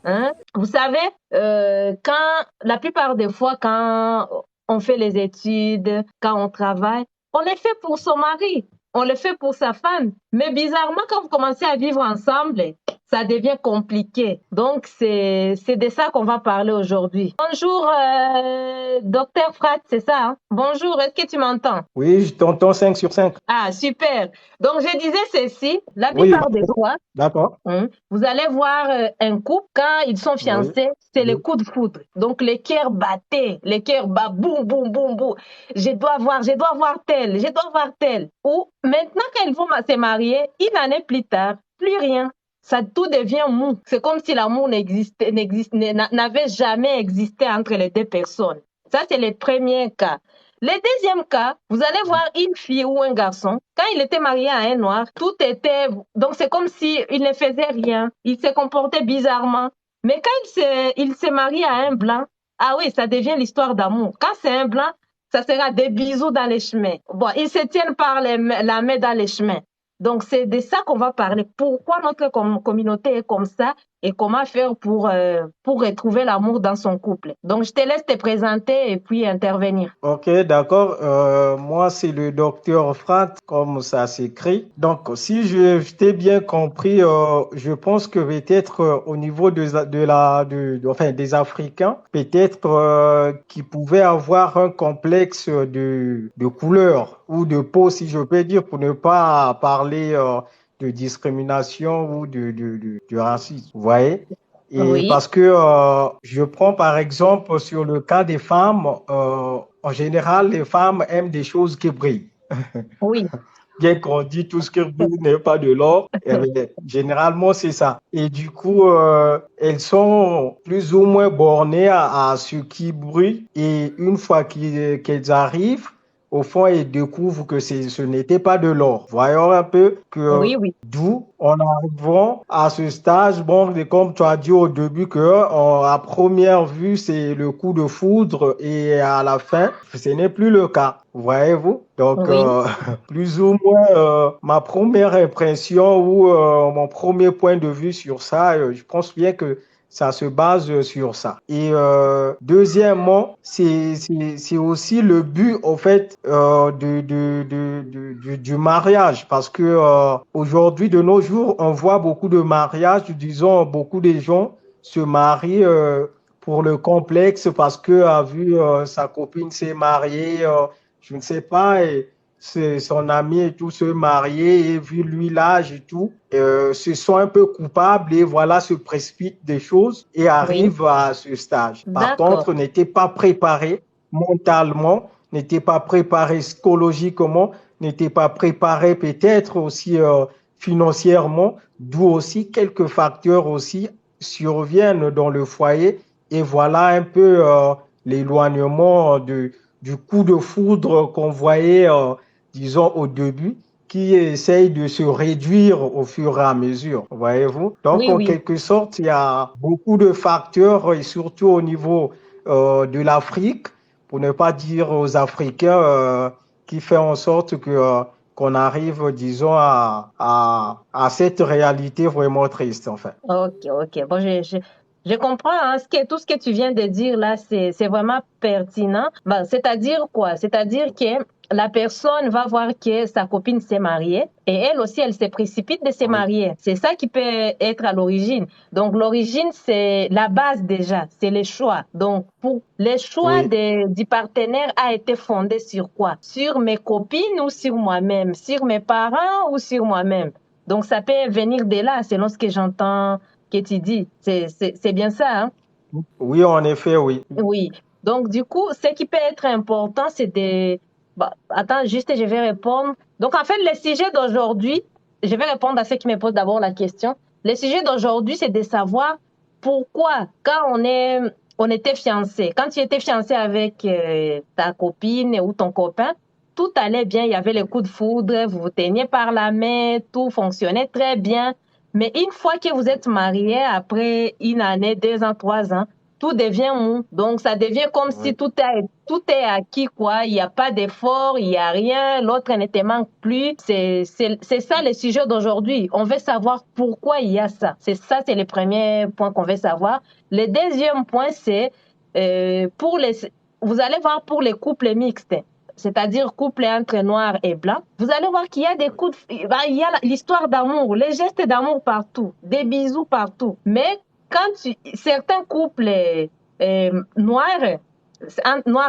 Hein? Vous savez, quand la plupart des fois, quand on fait les études, quand on travaille, on les fait pour son mari, on le fait pour sa femme. Mais bizarrement, quand vous commencez à vivre ensemble, ça devient compliqué. Donc, c'est de ça qu'on va parler aujourd'hui. Bonjour, docteur Frat, c'est ça, hein? Bonjour, est-ce que tu m'entends? Oui, je t'entends 5 sur 5. Ah, super. Donc, je disais ceci, la Oui, plupart des fois, d'accord. vous allez voir un couple, quand ils sont Oui, fiancés, c'est le oui. coup de foudre. Donc, les cœurs battaient, les cœurs bat, boum, boum, boum, boum. Je dois voir tel, je dois voir tel. Ou maintenant, quand ils vont se marier, une année plus tard, plus rien. Ça tout devient mou. C'est comme si l'amour n'avait jamais existé entre les deux personnes. Ça, c'est le premier cas. Le deuxième cas, vous allez voir une fille ou un garçon, quand il était marié à un noir, tout était, donc c'est comme si il ne faisait rien, il se comportait bizarrement. Mais quand il se marie à un blanc, ah oui, ça devient l'histoire d'amour. Quand c'est un blanc, ça sera des bisous dans les chemins. Bon, ils se tiennent par la main dans les chemins. Donc c'est de ça qu'on va parler. Pourquoi notre communauté est comme ça et comment faire pour retrouver l'amour dans son couple. Donc je te laisse te présenter et puis intervenir. Ok, d'accord. Moi, c'est le docteur Frat, comme ça s'écrit. Donc, si je t'ai bien compris, je pense que peut-être au niveau enfin, des Africains, peut-être qu'ils pouvaient avoir un complexe de couleur ou de peau, si je peux dire, pour ne pas parler de discrimination ou de racisme. Vous voyez? Et Oui, parce que je prends par exemple sur le cas des femmes, en général, les femmes aiment des choses qui brillent. oui, Bien qu'on dit tout ce qui brille n'est pas de l'or, eh bien, généralement c'est ça. Et du coup, elles sont plus ou moins bornées à ce qui brille. Et une fois qu'elles arrivent, au fond, elles découvrent que ce n'était pas de l'or. Voyons un peu que oui, oui, d'où on arrivons à ce stage. Bon, et comme tu as dit au début que à première vue, c'est le coup de foudre et à la fin, ce n'est plus le cas. Voyez-vous? Donc, oui. plus ou moins ma première impression ou mon premier point de vue sur ça, je pense bien que ça se base sur ça. Et deuxièmement, c'est aussi le but, au fait, du mariage. Parce que aujourd'hui, de nos jours, on voit beaucoup de mariages, disons, beaucoup de gens se marient pour le complexe parce que a vu sa copine s'est mariée, je ne sais pas, et son ami et tout se marier et vu lui l'âge et tout, se sont un peu coupables et voilà, se précipitent des choses et Oui, arrivent à ce stage. Par d'accord. contre, n'étaient pas préparés mentalement, n'étaient pas préparés psychologiquement, n'étaient pas préparés peut-être aussi financièrement, d'où aussi quelques facteurs aussi surviennent dans le foyer et voilà un peu l'éloignement du coup de foudre qu'on voyait, disons, au début, qui essaye de se réduire au fur et à mesure, voyez-vous. Donc, Oui, en oui. quelque sorte, il y a beaucoup de facteurs, et surtout au niveau de l'Afrique, pour ne pas dire aux Africains, qui fait en sorte que qu'on arrive, disons, à cette réalité vraiment triste, en fait. Ok, ok. Bon, je comprends, hein, tout ce que tu viens de dire là, c'est vraiment pertinent. Ben, c'est-à-dire quoi? C'est-à-dire que la personne va voir que sa copine s'est mariée et elle aussi, elle se précipite de se Oui, marier. C'est ça qui peut être à l'origine. Donc, l'origine, c'est la base déjà, c'est les choix. Donc, pour les choix oui. du partenaire a été fondé sur quoi? Sur mes copines ou sur moi-même? Sur mes parents ou sur moi-même? Donc, ça peut venir de là, selon ce que j'entends que tu dis. C'est bien ça, hein? Oui, en effet, oui. Oui. Donc, du coup, ce qui peut être important, c'est de... Bah, attends, juste, je vais répondre. Donc, en fait, le sujet d'aujourd'hui, je vais répondre à ceux qui me posent d'abord la question. Le sujet d'aujourd'hui, c'est de savoir pourquoi, quand on était fiancé, quand tu étais fiancé avec ta copine ou ton copain, tout allait bien, il y avait les coups de foudre, vous vous teniez par la main, tout fonctionnait très bien. Mais une fois que vous êtes mariés, après une année, 2 ans, 3 ans, tout devient mou. Donc, ça devient comme si tout est acquis, quoi. Il n'y a pas d'effort, il n'y a rien, l'autre ne te manque plus. C'est ça le sujet d'aujourd'hui. On veut savoir pourquoi il y a ça. C'est le premier point qu'on veut savoir. Le deuxième point, c'est vous allez voir pour les couples mixtes, c'est-à-dire couple entre noir et blanc, vous allez voir qu'il y a il y a l'histoire d'amour, les gestes d'amour partout, des bisous partout. Mais certains couples noirs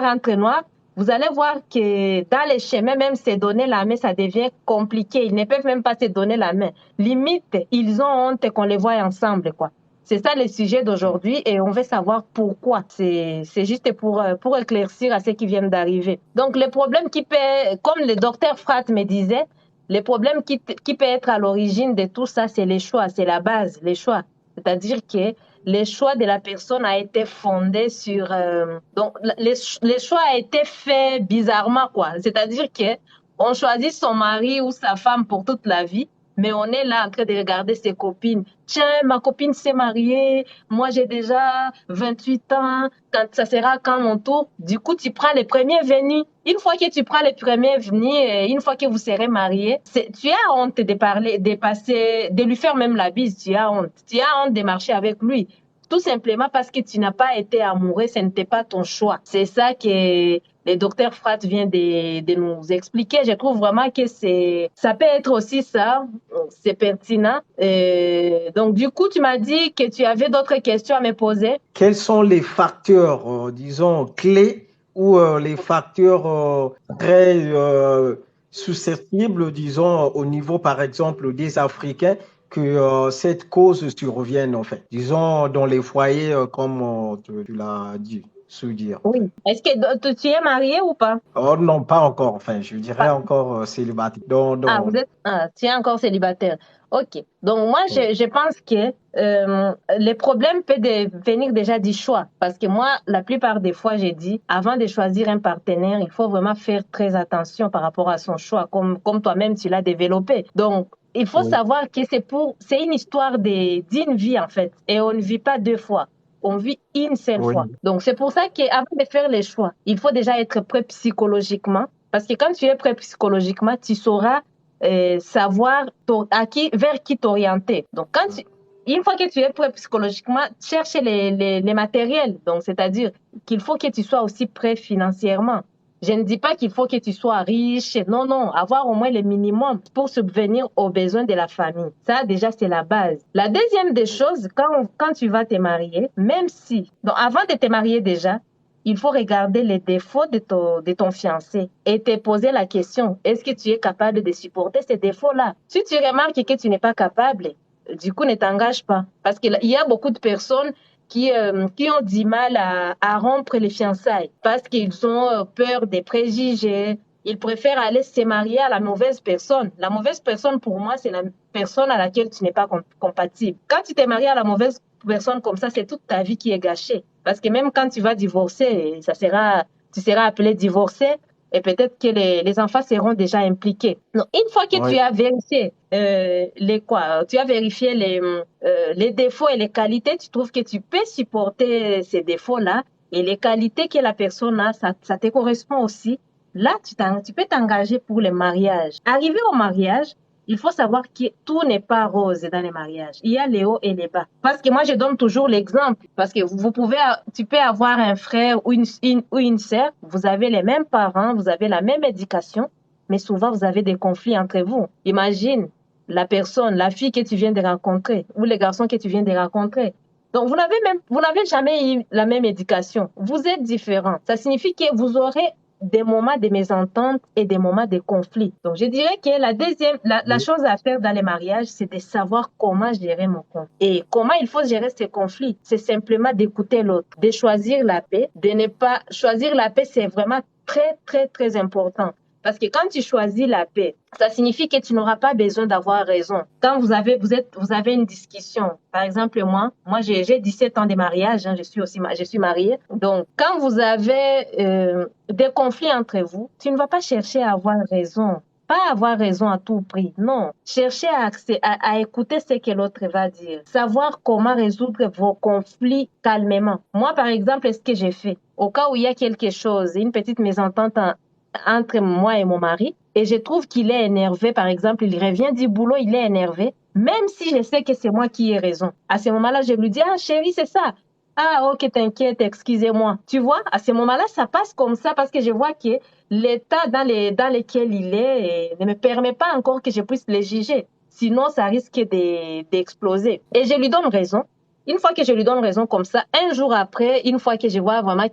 entre noirs, vous allez voir que dans les chemins, même se donner la main, ça devient compliqué. Ils ne peuvent même pas se donner la main. Limite, ils ont honte qu'on les voie ensemble, quoi. C'est ça le sujet d'aujourd'hui et on veut savoir pourquoi. C'est juste pour éclaircir à ceux qui viennent d'arriver. Donc, le problème comme le docteur Frat me disait, le problème qui peut être à l'origine de tout ça, c'est les choix, c'est la base, les choix. C'est-à-dire que le choix de la personne a été fondé sur... donc, les choix a été fait bizarrement, quoi. C'est-à-dire que on choisit son mari ou sa femme pour toute la vie, mais on est là en train de regarder ses copines. Tiens, ma copine s'est mariée, moi j'ai déjà 28 ans, ça sera quand mon tour. Du coup, tu prends les premiers venus. Une fois que tu prends les premiers venus, et une fois que vous serez mariés, tu as honte de lui faire même la bise, tu as honte. Tu as honte de marcher avec lui. Tout simplement parce que tu n'as pas été amoureux, ce n'était pas ton choix. C'est ça que le docteur Frat vient de nous expliquer. Je trouve vraiment que ça peut être aussi ça, c'est pertinent. Donc, du coup, tu m'as dit que tu avais d'autres questions à me poser. Quels sont les facteurs, disons, clés ou les facteurs très susceptibles, disons, au niveau, par exemple, des Africains, que cette cause survienne, en fait. Disons, dans les foyers, comme tu l'as dit. Dire, oui. En fait. Est-ce que tu es marié ou pas? Oh non, pas encore. Enfin, je dirais encore célibataire. Tu es encore célibataire. Ok. Donc moi, je pense que les problèmes peuvent venir déjà du choix. Parce que moi, la plupart des fois, j'ai dit, avant de choisir un partenaire, il faut vraiment faire très attention par rapport à son choix, comme toi-même, tu l'as développé. Donc, il faut savoir que c'est une histoire d'une vie, en fait. Et on ne vit pas deux fois. On vit une seule fois. Donc, c'est pour ça qu'avant de faire les choix, il faut déjà être prêt psychologiquement. Parce que quand tu es prêt psychologiquement, tu sauras savoir vers qui t'orienter. Donc, une fois que tu es prêt psychologiquement, cherche les matériels. Donc, c'est-à-dire qu'il faut que tu sois aussi prêt financièrement. Je ne dis pas qu'il faut que tu sois riche. Non, non. Avoir au moins le minimum pour subvenir aux besoins de la famille. Ça, déjà, c'est la base. La deuxième des choses, quand tu vas te marier, même si... Donc, avant de te marier déjà, il faut regarder les défauts de ton fiancé et te poser la question, est-ce que tu es capable de supporter ces défauts-là? Si tu remarques que tu n'es pas capable, du coup, ne t'engage pas. Parce qu'il y a beaucoup de personnes qui ont du mal à rompre les fiançailles parce qu'ils ont peur des préjugés. Ils préfèrent aller se marier à la mauvaise personne. La mauvaise personne, pour moi, c'est la personne à laquelle tu n'es pas compatible. Quand tu t'es marié à la mauvaise personne comme ça, c'est toute ta vie qui est gâchée. Parce que même quand tu vas divorcer, tu seras appelé divorcé et peut-être que les enfants seront déjà impliqués. Donc, une fois que tu as vérifié tu as vérifié les défauts et les qualités, tu trouves que tu peux supporter ces défauts-là et les qualités que la personne a, ça te correspond aussi. Là, tu peux t'engager pour le mariage. Arrivé au mariage, il faut savoir que tout n'est pas rose dans les mariages. Il y a les hauts et les bas. Parce que moi, je donne toujours l'exemple. Parce que tu peux avoir un frère ou une sœur. Vous avez les mêmes parents, vous avez la même éducation, mais souvent, vous avez des conflits entre vous. Imagine la fille que tu viens de rencontrer ou le garçon que tu viens de rencontrer. Donc, vous n'avez jamais eu la même éducation. Vous êtes différents. Ça signifie que vous aurez des moments de mésentente et des moments de conflit. Donc, je dirais que la chose à faire dans les mariages, c'est de savoir comment gérer mon conflit. Et comment il faut gérer ces conflits, c'est simplement d'écouter l'autre, de choisir la paix, de ne pas choisir la paix, c'est vraiment très, très, très important. Parce que quand tu choisis la paix, ça signifie que tu n'auras pas besoin d'avoir raison. Quand vous avez une discussion, par exemple, moi j'ai 17 ans de mariage, je suis mariée. Donc, quand vous avez des conflits entre vous, tu ne vas pas chercher à avoir raison. pas avoir raison à tout prix. Non. Cherchez à écouter ce que l'autre va dire. Savoir comment résoudre vos conflits calmement. Moi, par exemple, ce que j'ai fait, au cas où il y a quelque chose, une petite mésentente entre moi et mon mari, et je trouve qu'il est énervé, par exemple, il revient du boulot, il est énervé, même si je sais que c'est moi qui ai raison. À ce moment-là, je lui dis, ah chérie, c'est ça. Ah ok, t'inquiète, excusez-moi. Tu vois, à ce moment-là, ça passe comme ça parce que je vois que l'état dans lequel il est ne me permet pas encore que je puisse le juger. Sinon, ça risque d'exploser. Et je lui donne raison. Une fois que je lui donne raison comme ça, un jour après, une fois que je vois vraiment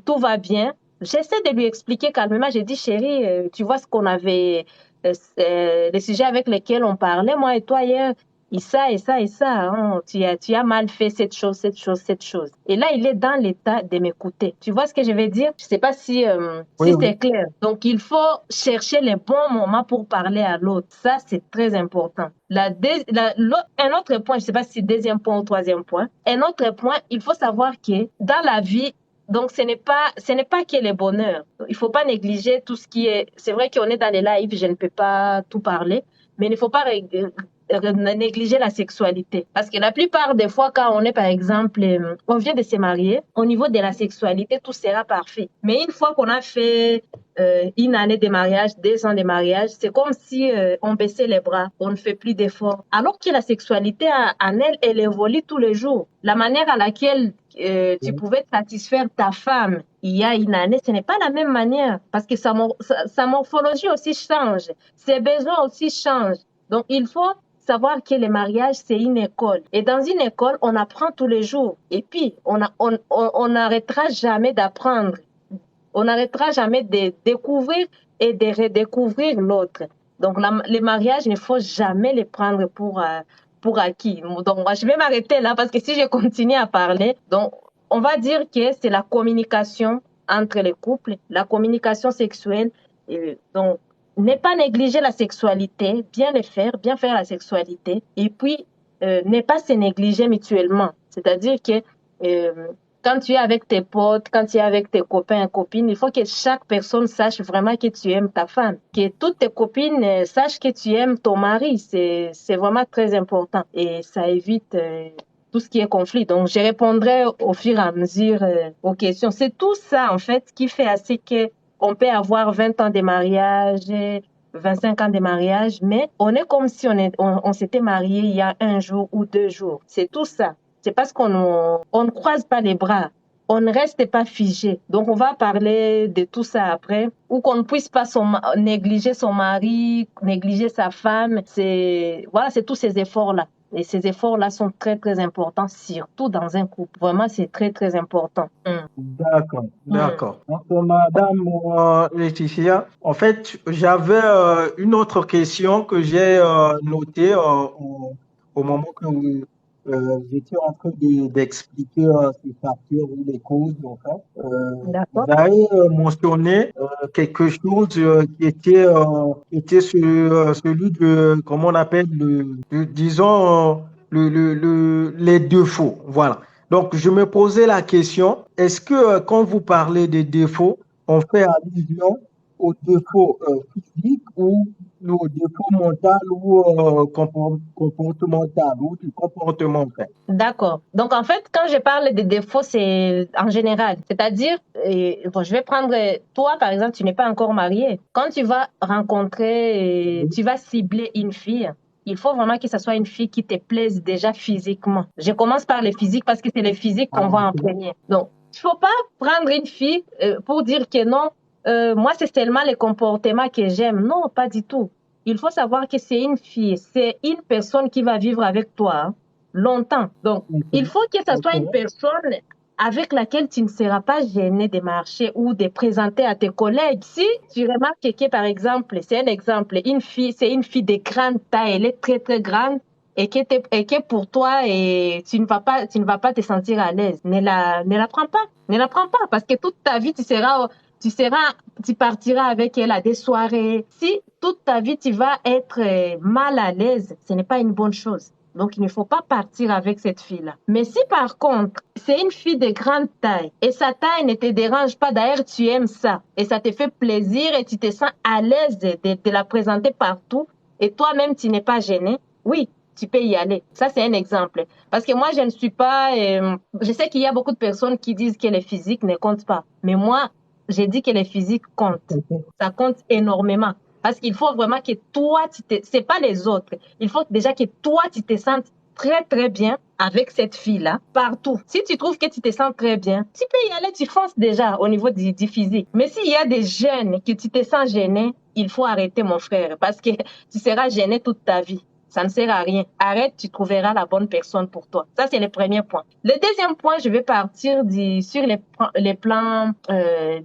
tout va bien, j'essaie de lui expliquer calmement. J'ai dit, chérie, tu vois ce qu'on avait, les sujets avec lesquels on parlait, moi et toi hier, et ça, et ça, et ça, hein, tu as mal fait cette chose, cette chose, cette chose. Et là, il est dans l'état de m'écouter. Tu vois ce que je veux dire? Je sais pas Oui, si oui. c'est clair. Donc, il faut chercher les bons moments pour parler à l'autre. Ça, c'est très important. Un autre point, je sais pas si c'est deuxième point ou troisième point. Un autre point, il faut savoir que dans la vie, donc, ce n'est pas que le bonheur. Il faut pas négliger tout ce qui est, c'est vrai qu'on est dans les lives, je ne peux pas tout parler, mais il ne faut pas négliger la sexualité. Parce que la plupart des fois, quand on est, par exemple, on vient de se marier, au niveau de la sexualité, tout sera parfait. Mais une fois qu'on a fait une année de mariage, 2 ans de mariage, c'est comme si on baissait les bras, on ne fait plus d'efforts. Alors que la sexualité, en elle, elle évolue tous les jours. La manière à laquelle tu pouvais satisfaire ta femme il y a une année, ce n'est pas la même manière parce que sa morphologie aussi change, ses besoins aussi changent. Donc, il faut savoir que le mariage, c'est une école. Et dans une école, on apprend tous les jours. Et puis, on n'arrêtera jamais d'apprendre. On n'arrêtera jamais de découvrir et de redécouvrir l'autre. Donc, les mariages, il ne faut jamais les prendre pour acquis. Donc, moi, je vais m'arrêter là parce que si je continue à parler, donc, on va dire que c'est la communication entre les couples, la communication sexuelle. Donc, ne pas négliger la sexualité, bien faire la sexualité, et puis ne pas se négliger mutuellement. C'est-à-dire que euh, quand tu es avec tes potes, quand tu es avec tes copains et copines, il faut que chaque personne sache vraiment que tu aimes ta femme, que toutes tes copines sachent que tu aimes ton mari. C'est vraiment très important et ça évite tout ce qui est conflit. Donc, je répondrai au fur et à mesure aux questions. C'est tout ça, en fait, qui fait assez que on peut avoir 20 ans de mariage, 25 ans de mariage, mais on est comme si on s'était marié il y a un jour ou 2 jours. C'est tout ça. C'est parce on ne croise pas les bras. On ne reste pas figé. Donc, on va parler de tout ça après. Ou qu'on ne puisse pas négliger son mari, négliger sa femme. Voilà, c'est tous ces efforts-là. Et ces efforts-là sont très, très importants, surtout dans un couple. Vraiment, c'est très, très important. D'accord, Mm. d'accord. Donc, Madame Laetitia, en fait, j'avais une autre question que j'ai notée au moment que vous étiez en train d'expliquer ces facteurs ou les causes, en fait. Vous D'accord. avez mentionné quelque chose qui était celui de, comment on appelle, disons, les défauts. Voilà. Donc, je me posais la question, est-ce que quand vous parlez des défauts, on fait allusion aux défauts physiques ou aux défauts mentaux ou comportementaux ou du comportement, en fait? D'accord. Donc, en fait, quand je parle des défauts, c'est en général. C'est-à-dire, bon, je vais prendre, toi, par exemple, tu n'es pas encore marié. Quand tu vas rencontrer, tu vas cibler une fille, il faut vraiment que ce soit une fille qui te plaise déjà physiquement. Je commence par le physique parce que c'est le physique Ah, qu'on voit en ok. premier. Donc, il faut pas prendre une fille pour dire que non, moi, c'est seulement le comportement que j'aime. Non, pas du tout. Il faut savoir que c'est une fille, c'est une personne qui va vivre avec toi, hein, longtemps. Donc, il faut que ce soit une Ok. personne avec laquelle tu ne seras pas gêné de marcher ou de présenter à tes collègues. Si tu remarques que, par exemple, c'est un exemple, une fille, c'est une fille de grande taille, elle est très, très grande, et que pour toi, tu ne vas pas te sentir à l'aise. Ne la prends pas. Ne la prends pas parce que toute ta vie, tu partiras avec elle à des soirées. Si toute ta vie, tu vas être mal à l'aise, ce n'est pas une bonne chose. Donc, il ne faut pas partir avec cette fille-là. Mais si par contre, c'est une fille de grande taille et sa taille ne te dérange pas, d'ailleurs, tu aimes ça et ça te fait plaisir et tu te sens à l'aise de la présenter partout et toi-même, tu n'es pas gêné, oui, tu peux y aller. Ça, c'est un exemple. Parce que moi, je ne suis pas... je sais qu'il y a beaucoup de personnes qui disent que les physiques ne comptent pas. Mais moi, j'ai dit que les physiques comptent. Ça compte énormément. Parce qu'il faut vraiment que toi, c'est pas les autres. Il faut déjà que toi, tu te sentes très, très bien avec cette fille-là, partout. Si tu trouves que tu te sens très bien, tu peux y aller, tu fonces déjà au niveau du physique. Mais s'il y a des jeunes que tu te sens gêné, il faut arrêter, mon frère, parce que tu seras gêné toute ta vie. Ça ne sert à rien. Arrête, tu trouveras la bonne personne pour toi. Ça, c'est le premier point. Le deuxième point, je vais partir sur les plans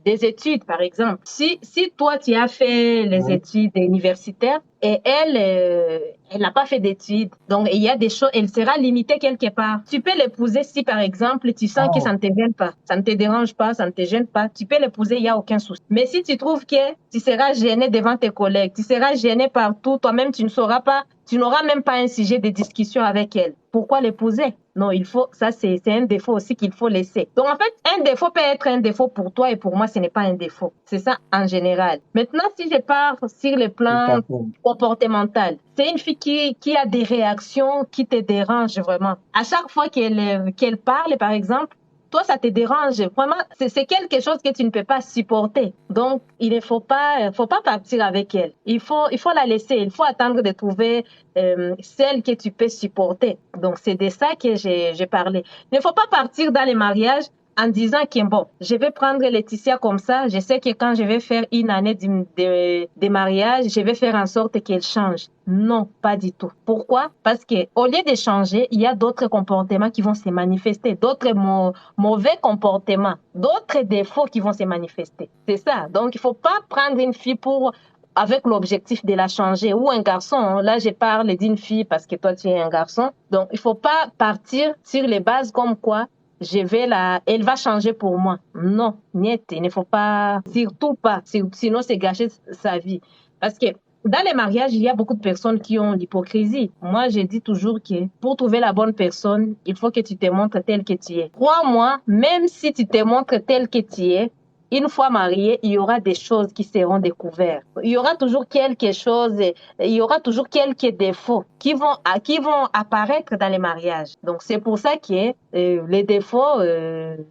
des études, par exemple. Si toi, tu as fait les études universitaires et elle n'a pas fait d'études, donc il y a des choses, elle sera limitée quelque part. Tu peux l'épouser si, par exemple, tu sens que ça ne te gêne pas, ça ne te dérange pas, ça ne te gêne pas. Tu peux l'épouser, il n'y a aucun souci. Mais si tu trouves que tu seras gêné devant tes collègues, tu seras gêné partout, toi-même, tu ne sauras pas, tu n'auras même pas un sujet de discussion avec elle. Pourquoi l'épouser? Non, il faut, ça c'est un défaut aussi qu'il faut laisser. Donc en fait, un défaut peut être un défaut pour toi et pour moi, ce n'est pas un défaut. C'est ça en général. Maintenant, si je pars sur le plan comportemental, c'est une fille qui a des réactions qui te dérangent vraiment. À chaque fois qu'elle parle, par exemple, toi, ça te dérange. Vraiment, c'est quelque chose que tu ne peux pas supporter. Donc, il ne faut pas partir avec elle. Il faut la laisser. Il faut attendre de trouver celle que tu peux supporter. Donc, c'est de ça que j'ai parlé. Il ne faut pas partir dans les mariages en disant que bon, je vais prendre Laetitia comme ça. Je sais que quand je vais faire une année de mariage, je vais faire en sorte qu'elle change. Non, pas du tout. Pourquoi? Parce que au lieu de changer, il y a d'autres comportements qui vont se manifester, d'autres mauvais comportements, d'autres défauts qui vont se manifester. C'est ça. Donc, il faut pas prendre une fille avec l'objectif de la changer, ou un garçon. Là, je parle d'une fille parce que toi, tu es un garçon. Donc, il faut pas partir sur les bases comme quoi elle va changer pour moi. Non, niet, il ne faut pas, surtout pas, sinon c'est gâcher sa vie. Parce que dans les mariages, il y a beaucoup de personnes qui ont l'hypocrisie. Moi, je dis toujours que pour trouver la bonne personne, il faut que tu te montres tel que tu es. Crois-moi, même si tu te montres tel que tu es, une fois marié, il y aura des choses qui seront découvertes. Il y aura toujours quelque chose, il y aura toujours quelques défauts qui vont apparaître dans les mariages. Donc, c'est pour ça que les défauts,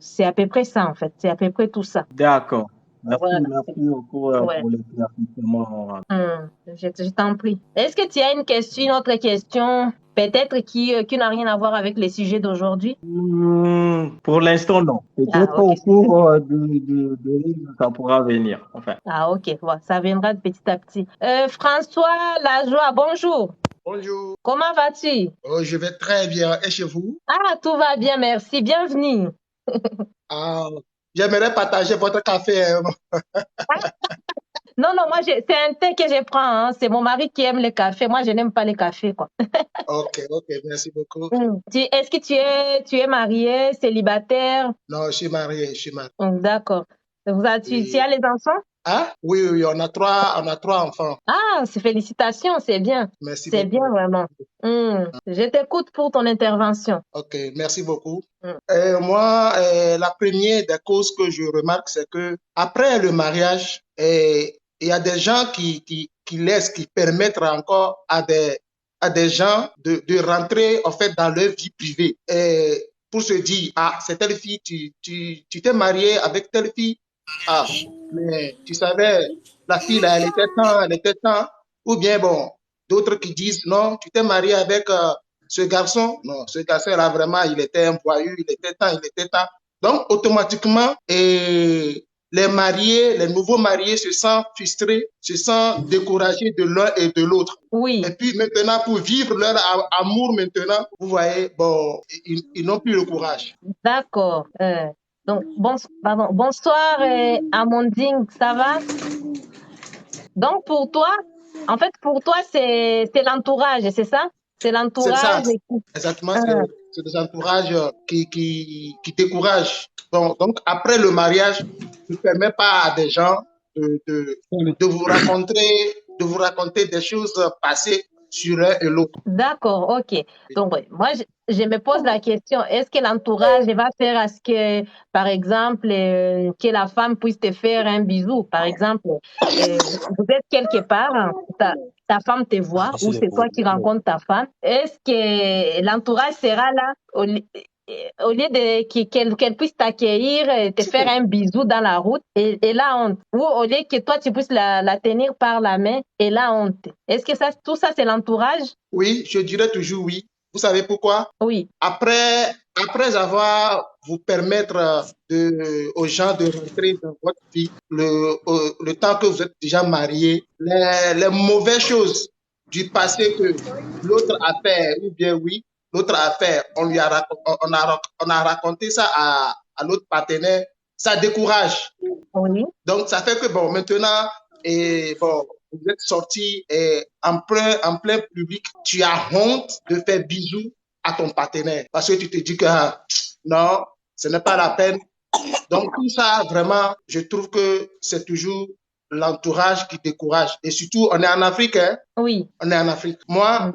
c'est à peu près ça, en fait. C'est à peu près tout ça. D'accord. Merci, Voilà. merci beaucoup pour les clarifications. Je t'en prie. Est-ce que tu as une autre question, peut-être qui n'a rien à voir avec les sujets d'aujourd'hui? Pour l'instant, non. Peut-être au Ok. cours de livre, ça pourra venir. Enfin. Ok. Bon, ça viendra de petit à petit. François Lajoie, bonjour. Bonjour. Comment vas-tu? Oh, je vais très bien. Et chez vous? Ah, tout va bien, merci. Bienvenue. Ah, j'aimerais partager votre café. Non, non, moi, c'est un thé que je prends, hein. C'est mon mari qui aime le café. Moi, je n'aime pas le café, quoi. Ok, ok, merci beaucoup. Est-ce que tu es marié, célibataire? Non, je suis marié, je suis marié. D'accord. Tu as les enfants? Ah, oui, oui, on a trois enfants. Ah, félicitations, c'est bien. Merci C'est beaucoup. bien, vraiment. Je t'écoute pour ton intervention. Ok, merci beaucoup. Moi, la première des causes que je remarque, c'est que après le mariage, il y a des gens qui permettent encore à des gens de rentrer en fait dans leur vie privée. Pour se dire, ah, c'est telle fille, tu t'es marié avec telle fille. Ah, mais tu savais, la fille là, elle était temps. Ou bien bon, d'autres qui disent, non, tu t'es marié avec ce garçon. Non, ce garçon là, vraiment, il était un voyou, il était temps, il était temps. Donc, automatiquement, les nouveaux mariés se sentent frustrés, se sentent découragés de l'un et de l'autre. Oui. Et puis maintenant, pour vivre leur amour maintenant, vous voyez, bon, ils n'ont plus le courage. D'accord. Donc, bonsoir, Amandine, ça va? Donc, pour toi, en fait, pour toi, c'est l'entourage, c'est ça? C'est C'est ça, l'entourage. exactement. C'est des entourages qui découragent. Donc, après le mariage, ne permet pas à des gens de vous raconter des choses passées sur l'un et l'autre. D'accord, ok. Donc, ouais, moi, je me pose la question, est-ce que l'entourage va faire à ce que, par exemple, que la femme puisse te faire un bisou? Par exemple, vous êtes quelque part, hein, ta femme te voit, ou c'est toi qui rencontres ta femme. Est-ce que l'entourage sera là au lieu de qu'elle puisse t'accueillir, te faire un bisou dans la route et la honte, ou au lieu que toi tu puisses la tenir par la main et la honte. Est-ce que ça, tout ça c'est l'entourage? Oui, je dirais toujours oui. Vous savez pourquoi? Oui, Après avoir vous permettre aux gens de rentrer dans votre vie, le temps que vous êtes déjà mariés, les mauvaises choses du passé que l'autre a fait, ou bien oui, l'autre a fait, on a raconté ça à l'autre partenaire, ça décourage. oui. Donc, ça fait que, bon, maintenant, bon, vous êtes sorti en plein public, tu as honte de faire bisous à ton partenaire parce que tu te dis que non, ce n'est pas la peine. Donc, tout ça, vraiment, je trouve que c'est toujours l'entourage qui décourage. Et surtout, on est en Afrique, hein? Oui. On est en Afrique. Moi,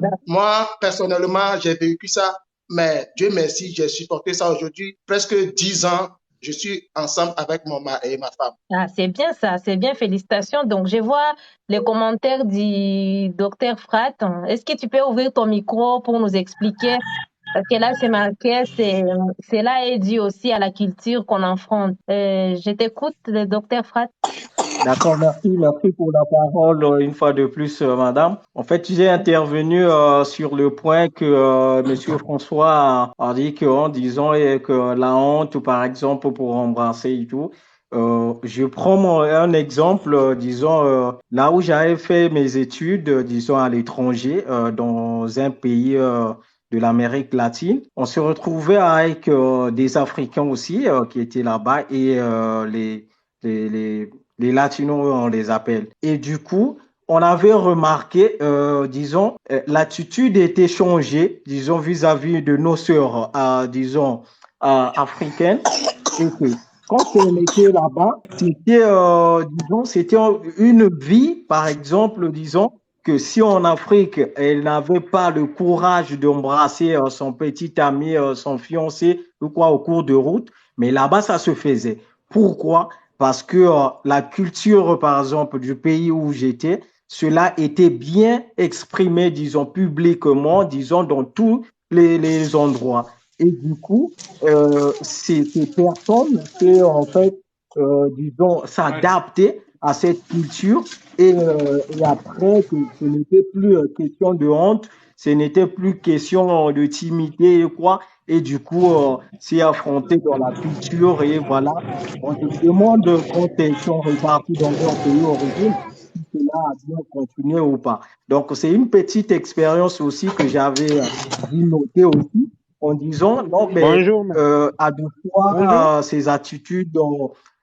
personnellement, j'ai vécu ça, mais Dieu merci, j'ai supporté ça aujourd'hui. Presque 10 ans, je suis ensemble avec mon mari et ma femme. Ah, c'est bien ça, c'est bien, félicitations. Donc, je vois les commentaires du docteur Frat. Est-ce que tu peux ouvrir ton micro pour nous expliquer? Parce que là, c'est marqué, cela est dû aussi à la culture qu'on affronte. Je t'écoute, le docteur Frat. D'accord, merci pour la parole une fois de plus, madame. En fait, j'ai intervenu sur le point que monsieur François a dit que, en disant que la honte, par exemple, pour embrasser et tout. Je prends un exemple, disons, là où j'avais fait mes études, disons, à l'étranger, dans un pays de l'Amérique latine. On se retrouvait avec des Africains aussi qui étaient là-bas et les, les, les latinos, on les appelle. Et du coup, on avait remarqué, disons, l'attitude était changée, disons, vis-à-vis de nos sœurs, disons, africaines. Et que quand on était là-bas, c'était, disons, c'était une vie, par exemple, disons, que si en Afrique, elle n'avait pas le courage d'embrasser son petit ami, son fiancé ou quoi au cours de route, mais là-bas, ça se faisait. Pourquoi? Parce que la culture, par exemple, du pays où j'étais, cela était bien exprimé, disons, publiquement, disons, dans tous les endroits. Et du coup, ces personnes qui, en fait, disons, s'adapter à cette culture et après, ce n'était plus question de honte, ce n'était plus question de timidité et quoi. Et du coup, c'est affronté dans la culture et voilà. On te demande quand ils sont repartis dans leur pays d'origine si cela a bien continué ou pas. Donc, c'est une petite expérience aussi que j'avais dû noter aussi en disant, non, mais Bonjour. à deux fois, ces attitudes,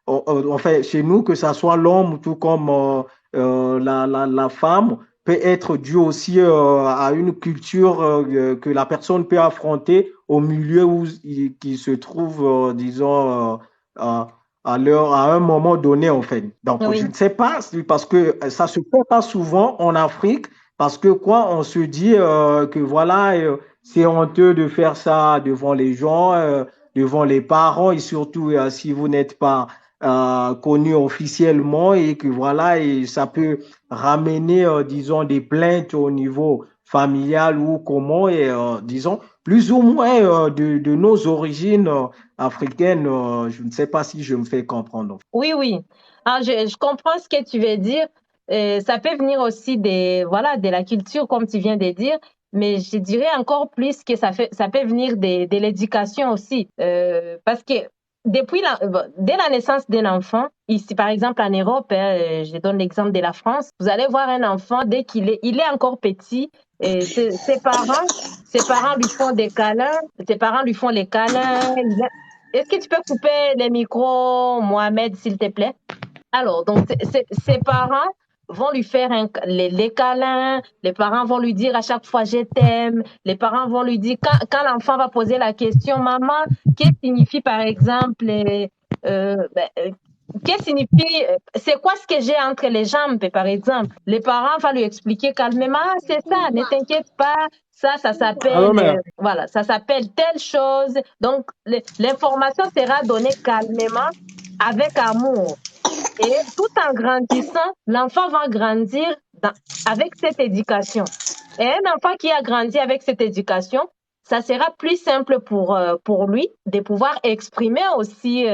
en fait, chez nous, que ce soit l'homme, tout comme la femme, peut être due aussi à une culture que la personne peut affronter au milieu où qui se trouve, disons, à un moment donné, en fait. Donc, Oui. je ne sais pas, parce que ça se fait pas souvent en Afrique, parce que quoi, on se dit que voilà, c'est honteux de faire ça devant les gens, devant les parents, et surtout si vous n'êtes pas connu officiellement, et que voilà, et ça peut ramener, disons, des plaintes au niveau familial ou comment, et disons, plus ou moins de nos origines africaines. Je ne sais pas si je me fais comprendre. Oui, oui. Alors, je comprends ce que tu veux dire. Ça peut venir aussi voilà, de la culture, comme tu viens de dire, mais je dirais encore plus que ça peut venir de l'éducation aussi. Parce que dès la naissance d'un enfant, ici, par exemple, en Europe, je donne l'exemple de la France, vous allez voir un enfant, dès il est encore petit, ses parents lui font des câlins, ses parents lui font les câlins. Est-ce que tu peux couper les micros, Mohamed, s'il te plaît? Alors, donc, ses parents vont lui faire les câlins, les parents vont lui dire à chaque fois je t'aime, les parents vont lui dire, quand l'enfant va poser la question, maman, qu'est-ce que signifie par exemple, qu'est-ce signifie, c'est quoi ce que j'ai entre les jambes, par exemple? Les parents vont lui expliquer calmement, ah, c'est ça, ne t'inquiète pas, ça Alors, s'appelle, mère, voilà, ça s'appelle telle chose. Donc, l'information sera donnée calmement, avec amour. Et tout en grandissant, l'enfant va grandir avec cette éducation. Et un enfant qui a grandi avec cette éducation, ça sera plus simple pour lui de pouvoir exprimer aussi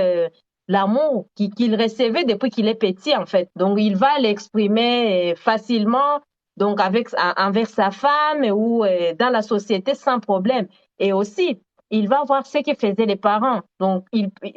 l'amour qu'il recevait depuis qu'il est petit, en fait. Donc, il va l'exprimer facilement, donc envers sa femme ou dans la société sans problème. Et aussi, il va voir ce que faisaient les parents. Donc,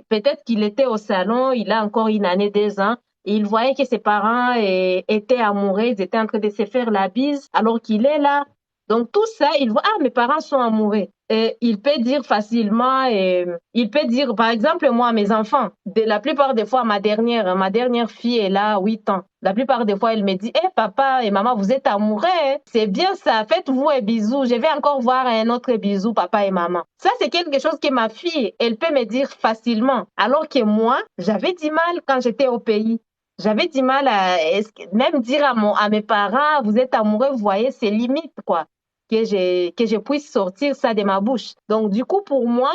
peut-être qu'il était au salon, il a encore une année, 2 ans, et il voyait que ses parents étaient amoureux, ils étaient en train de se faire la bise, alors qu'il est là. Donc, tout ça, il voit, ah, mes parents sont amoureux. Et il peut dire facilement, il peut dire, par exemple, moi, mes enfants, la plupart des fois, ma dernière fille, elle a 8 ans. La plupart des fois, elle me dit, papa et maman, vous êtes amoureux, hein? C'est bien ça, faites-vous un bisou. Je vais encore voir un autre bisou, papa et maman. Ça, c'est quelque chose que ma fille, elle peut me dire facilement. Alors que moi, j'avais du mal quand j'étais au pays. J'avais du mal à même dire à mes parents, vous êtes amoureux, vous voyez, c'est limite, quoi, que je puisse sortir ça de ma bouche. Donc, du coup, pour moi,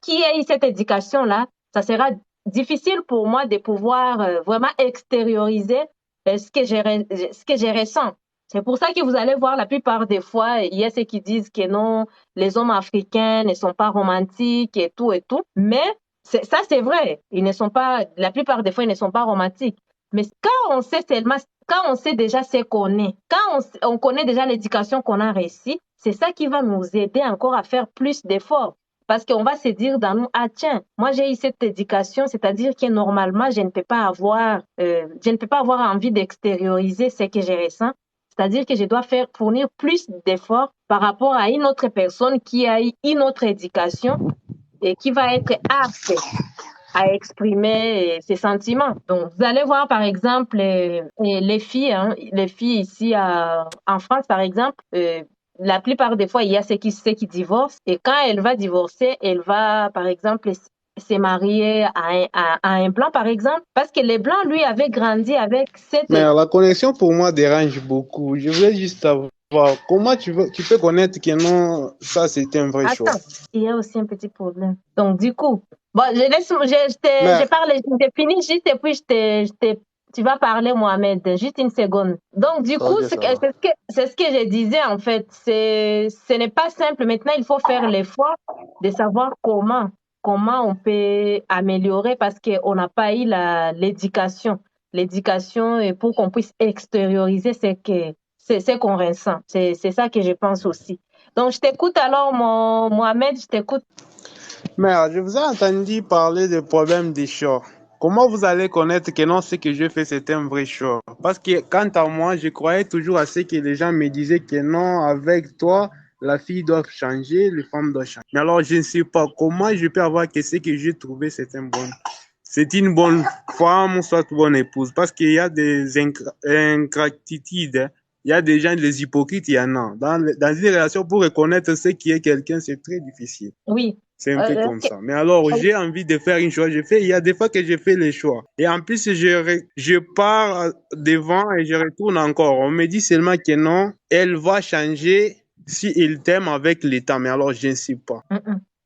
qui a eu cette éducation-là, ça sera difficile pour moi de pouvoir vraiment extérioriser ce que je ressens. C'est pour ça que vous allez voir la plupart des fois, il y a ceux qui disent que non, les hommes africains ne sont pas romantiques et tout et tout. Mais ça, c'est vrai. La plupart des fois, ils ne sont pas romantiques. Mais quand on sait seulement, quand on sait déjà ce qu'on est, quand on connaît déjà l'éducation qu'on a réussi, c'est ça qui va nous aider encore à faire plus d'efforts. Parce qu'on va se dire dans nous, ah tiens, moi j'ai eu cette éducation, c'est-à-dire que normalement, je ne peux pas avoir envie d'extérioriser ce que je ressens. C'est-à-dire que je dois fournir plus d'efforts par rapport à une autre personne qui a eu une autre éducation et qui va être apte à exprimer ses sentiments. Donc, vous allez voir, par exemple, les filles, les filles ici en France, par exemple, la plupart des fois, il y a ceux qui divorcent. Et quand elle va divorcer, elle va, par exemple, se marier à un blanc, par exemple, parce que les blancs, lui, avaient grandi avec cette... mère, la connexion pour moi dérange beaucoup. Je voulais juste savoir comment tu peux connaître que non, ça c'était un vrai choix. Attends, il y a aussi un petit problème. Donc, du coup, bon, Mais, je parle, je finis juste et puis tu vas parler, Mohamed, juste une seconde. Donc, du coup, Ok, ça va. c'est ce que je disais, en fait. Ce n'est pas simple. Maintenant, il faut faire l'effort de savoir comment on peut améliorer parce qu'on n'a pas eu l'éducation. L'éducation pour qu'on puisse extérioriser ce qu'on ressent. C'est ça que je pense aussi. Donc, je t'écoute alors, Mohamed, je t'écoute. mère, je vous ai entendu parler des problèmes des choix. Comment vous allez connaître que non, ce que je fais, c'est un vrai choix? Parce que quant à moi, je croyais toujours à ce que les gens me disaient que non, avec toi, la fille doit changer, les femmes doivent changer. Mais alors, je ne sais pas comment je peux avoir que ce que j'ai trouvé, c'est une bonne femme, soit une bonne épouse. Parce qu'il y a des ingratitudes, hein. Il y a des gens, des hypocrites, il y en a. Dans une relation, pour reconnaître ce qui est quelqu'un, c'est très difficile. Oui. C'est un peu comme ça. Mais alors, j'ai envie de faire une choix. Il y a des fois que je fais les choix. Et en plus, je pars devant et je retourne encore. On me dit seulement que non, elle va changer si il t'aime avec le temps. Mais alors, je ne sais pas.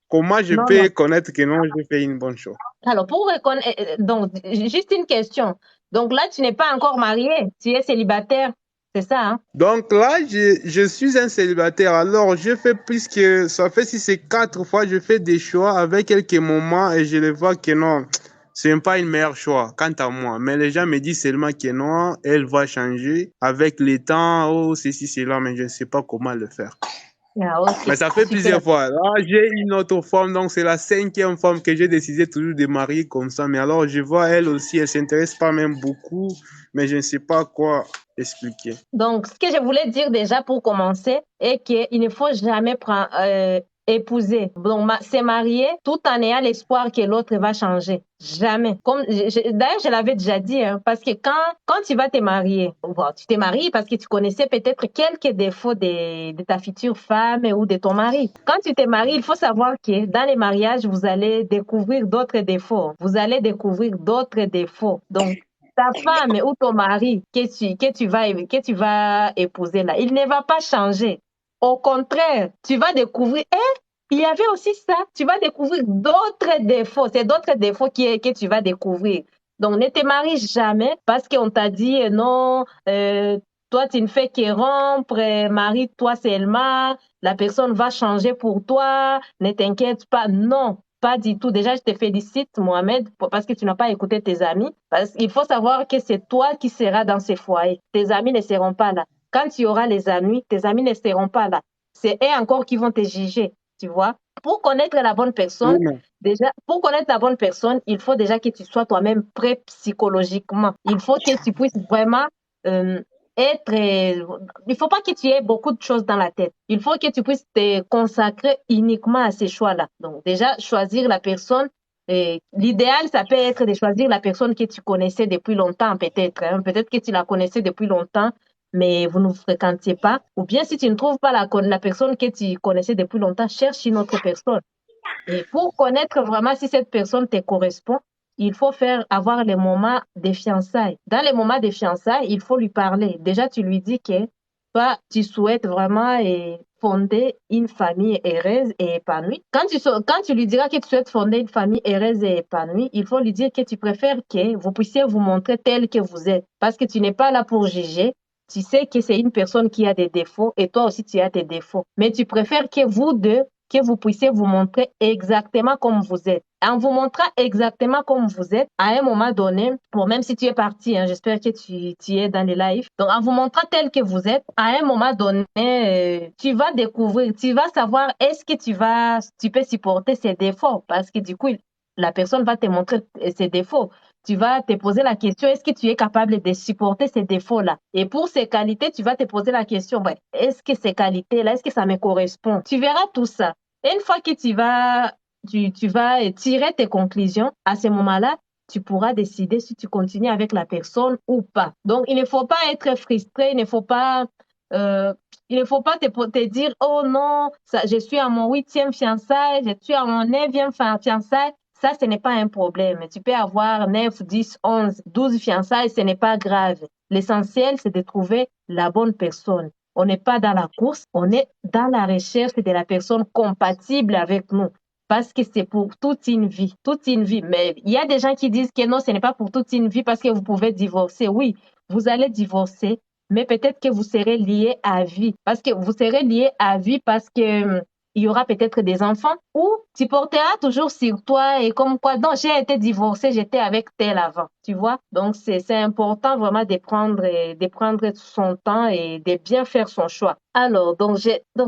Comment je Non, peux non. connaître que non, je fais une bonne chose? Alors, pour reconnaître, donc, juste une question. Donc là, tu n'es pas encore marié, tu es célibataire, c'est ça, hein? Donc là, je suis un célibataire. Alors, je fais plus que, ça fait si c'est 4 fois, je fais des choix avec quelques moments et je les vois que non, c'est pas une meilleure choix, quant à moi. Mais les gens me disent seulement que non, elle va changer avec le temps, oh, ceci, cela, mais je ne sais pas comment le faire. Ah, ok. Mais ça fait Super. plusieurs fois. Là, j'ai une autre femme, donc c'est la 5e femme que j'ai décidé toujours de marier comme ça. Mais alors, je vois elle aussi, elle s'intéresse pas même beaucoup, mais je ne sais pas quoi expliquer. Donc, ce que je voulais dire déjà pour commencer est qu'il ne faut jamais épouser, donc se marier tout en ayant l'espoir que l'autre va changer. Jamais. Comme d'ailleurs, je l'avais déjà dit, hein, parce que quand tu vas te marier, bon, tu t'es marié parce que tu connaissais peut-être quelques défauts de ta future femme ou de ton mari. Quand tu t'es marié, il faut savoir que dans les mariages, vous allez découvrir d'autres défauts. Vous allez découvrir d'autres défauts. Donc, ta femme ou ton mari que tu vas épouser là, il ne va pas changer. Au contraire, tu vas découvrir, il y avait aussi ça. Tu vas découvrir d'autres défauts. C'est d'autres défauts que tu vas découvrir. Donc, ne te marie jamais parce qu'on t'a dit non, toi, tu ne fais que rompre, marie-toi seulement, la personne va changer pour toi, ne t'inquiète pas. Non, pas du tout. Déjà, je te félicite, Mohamed, parce que tu n'as pas écouté tes amis. Parce qu'il faut savoir que c'est toi qui seras dans ces foyers. Tes amis ne seront pas là. Quand tu auras les amis, tes amis ne seront pas là. C'est eux encore qui vont te juger, tu vois. Pour connaître la bonne personne, déjà, pour connaître la bonne personne, il faut déjà que tu sois toi-même prêt psychologiquement. Il faut que tu puisses vraiment être. Il faut pas que tu aies beaucoup de choses dans la tête. Il faut que tu puisses te consacrer uniquement à ces choix-là. Donc, déjà, choisir la personne. L'idéal, ça peut être de choisir la personne que tu connaissais depuis longtemps, peut-être. Hein. Peut-être que tu la connaissais depuis longtemps, mais vous ne vous fréquentiez pas. Ou bien, si tu ne trouves pas la personne que tu connaissais depuis longtemps, cherche une autre personne. Et pour connaître vraiment si cette personne te correspond, il faut avoir les moments de fiançailles. Dans les moments de fiançailles, il faut lui parler. Déjà, tu lui dis que toi, tu souhaites vraiment fonder une famille heureuse et épanouie. Quand tu lui diras que tu souhaites fonder une famille heureuse et épanouie, il faut lui dire que tu préfères que vous puissiez vous montrer tel que vous êtes. Parce que tu n'es pas là pour juger. Tu sais que c'est une personne qui a des défauts et toi aussi tu as des défauts. Mais tu préfères que vous deux, que vous puissiez vous montrer exactement comme vous êtes. En vous montrant exactement comme vous êtes, à un moment donné, bon, même si tu es parti, hein, j'espère que tu es dans les lives. Donc, en vous montrant tel que vous êtes, à un moment donné, tu vas découvrir, tu vas savoir est-ce que tu peux supporter ses défauts parce que du coup, la personne va te montrer ses défauts. Tu vas te poser la question, est-ce que tu es capable de supporter ces défauts-là? Et pour ces qualités, tu vas te poser la question, ouais, est-ce que ces qualités-là, est-ce que ça me correspond? Tu verras tout ça. Et une fois que tu vas tirer tes conclusions, à ce moment-là, tu pourras décider si tu continues avec la personne ou pas. Donc, il ne faut pas être frustré, il ne faut pas te dire, oh non, je suis à mon 8e fiançailles, je suis à mon 9e fiançailles. Ça, ce n'est pas un problème. Tu peux avoir 9, 10, 11, 12 fiançailles, ce n'est pas grave. L'essentiel, c'est de trouver la bonne personne. On n'est pas dans la course, on est dans la recherche de la personne compatible avec nous. Parce que c'est pour toute une vie, toute une vie. Mais il y a des gens qui disent que non, ce n'est pas pour toute une vie parce que vous pouvez divorcer. Oui, vous allez divorcer, mais peut-être que vous serez liés à vie. Parce que vous serez liés à vie parce que il y aura peut-être des enfants ou tu porteras toujours sur toi et comme quoi, non, j'ai été divorcée, j'étais avec tel avant, tu vois. Donc, c'est important vraiment de prendre son temps et de bien faire son choix. Alors, donc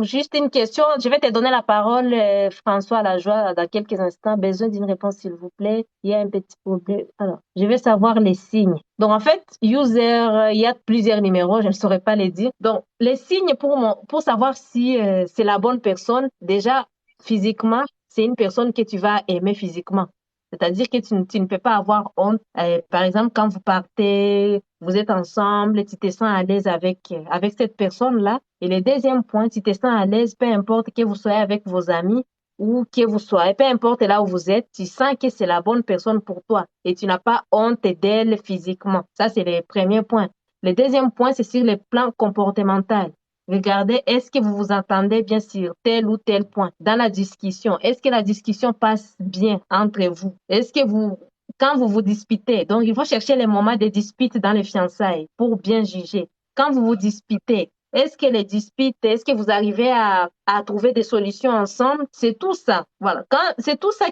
juste une question. Je vais te donner la parole, François Lajoie, dans quelques instants. Besoin d'une réponse, s'il vous plaît. Il y a un petit problème. Alors, je vais savoir les signes. Donc, en fait, user, il y a plusieurs numéros, je ne saurais pas les dire. Donc, les signes pour savoir si c'est la bonne personne, déjà, physiquement, c'est une personne que tu vas aimer physiquement. C'est-à-dire que tu ne peux pas avoir honte. Par exemple, quand vous partez, vous êtes ensemble, tu te sens à l'aise avec cette personne-là. Et le deuxième point, tu te sens à l'aise, peu importe que vous soyez avec vos amis ou que vous soyez, peu importe là où vous êtes, tu sens que c'est la bonne personne pour toi et tu n'as pas honte d'elle physiquement. Ça, c'est le premier point. Le deuxième point, c'est sur le plan comportemental. Regardez, est-ce que vous vous entendez bien sur tel ou tel point dans la discussion? Est-ce que la discussion passe bien entre vous? Est-ce que quand vous vous disputez, donc il faut chercher les moments de dispute dans les fiançailles pour bien juger. Quand vous vous disputez, est-ce que les disputes, est-ce que vous arrivez à trouver des solutions ensemble? C'est tout ça. Voilà. C'est tout ça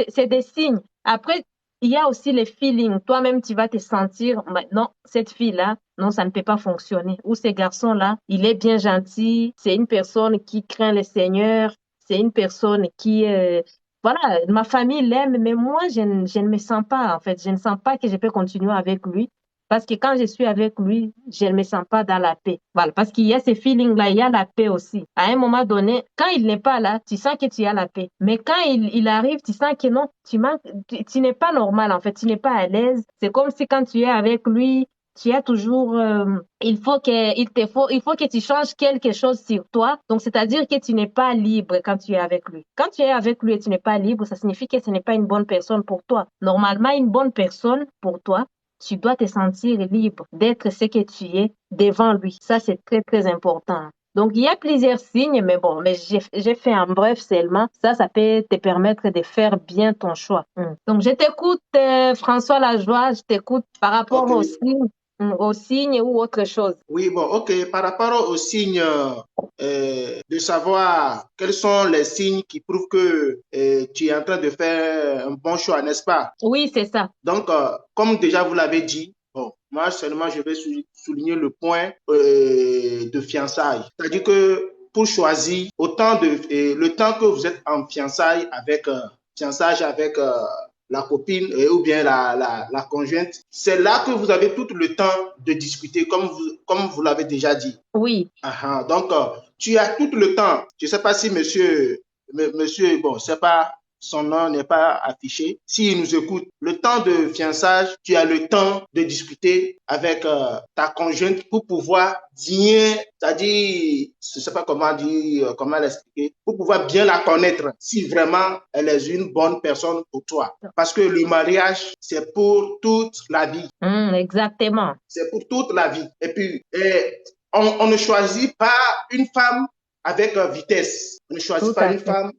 c'est des signes. Après, il y a aussi les feelings. Toi-même, tu vas te sentir, non, cette fille-là, non, ça ne peut pas fonctionner. Ou ce garçon-là, il est bien gentil, c'est une personne qui craint le Seigneur, c'est une personne qui, voilà, ma famille l'aime, mais moi, je ne me sens pas, en fait, je ne sens pas que je peux continuer avec lui Parce que quand je suis avec lui, je ne me sens pas dans la paix. Voilà, parce qu'il y a ces feelings-là, il y a la paix aussi. À un moment donné, quand il n'est pas là, tu sens que tu as la paix. Mais quand il arrive, tu sens que non, tu n'es pas normal en fait, tu n'es pas à l'aise. C'est comme si quand tu es avec lui, tu as toujours, il faut que tu changes quelque chose sur toi. Donc, c'est-à-dire que tu n'es pas libre quand tu es avec lui. Quand tu es avec lui et tu n'es pas libre, ça signifie que ce n'est pas une bonne personne pour toi. Normalement, une bonne personne pour toi, tu dois te sentir libre d'être ce que tu es devant lui. Ça, c'est très, très important. Donc, il y a plusieurs signes, mais bon, mais j'ai fait en bref seulement. Ça peut te permettre de faire bien ton choix. Donc, je t'écoute, François Lajoie, je t'écoute par rapport Ok. aux signes ou autre chose. Oui, bon, ok. Par rapport aux signes, de savoir quels sont les signes qui prouvent que tu es en train de faire un bon choix, n'est-ce pas? Oui, c'est ça. Donc, comme déjà vous l'avez dit, bon, moi seulement je vais souligner le point de fiançailles. C'est-à-dire que pour choisir le temps que vous êtes en fiançage avec la copine ou bien la conjointe, c'est là que vous avez tout le temps de discuter, comme vous l'avez déjà dit. Oui. Donc, tu as tout le temps. Je ne sais pas si monsieur, bon, c'est pas, son nom n'est pas affiché. S'il nous écoute, le temps de fiançage, tu as le temps de discuter avec ta conjointe pour pouvoir bien, c'est-à-dire, je ne sais pas comment dire, comment l'expliquer, pour pouvoir bien la connaître si vraiment elle est une bonne personne pour toi. Parce que le mariage, c'est pour toute la vie. Exactement. C'est pour toute la vie. Et puis, on ne choisit pas une femme avec vitesse. On ne choisit pas une femme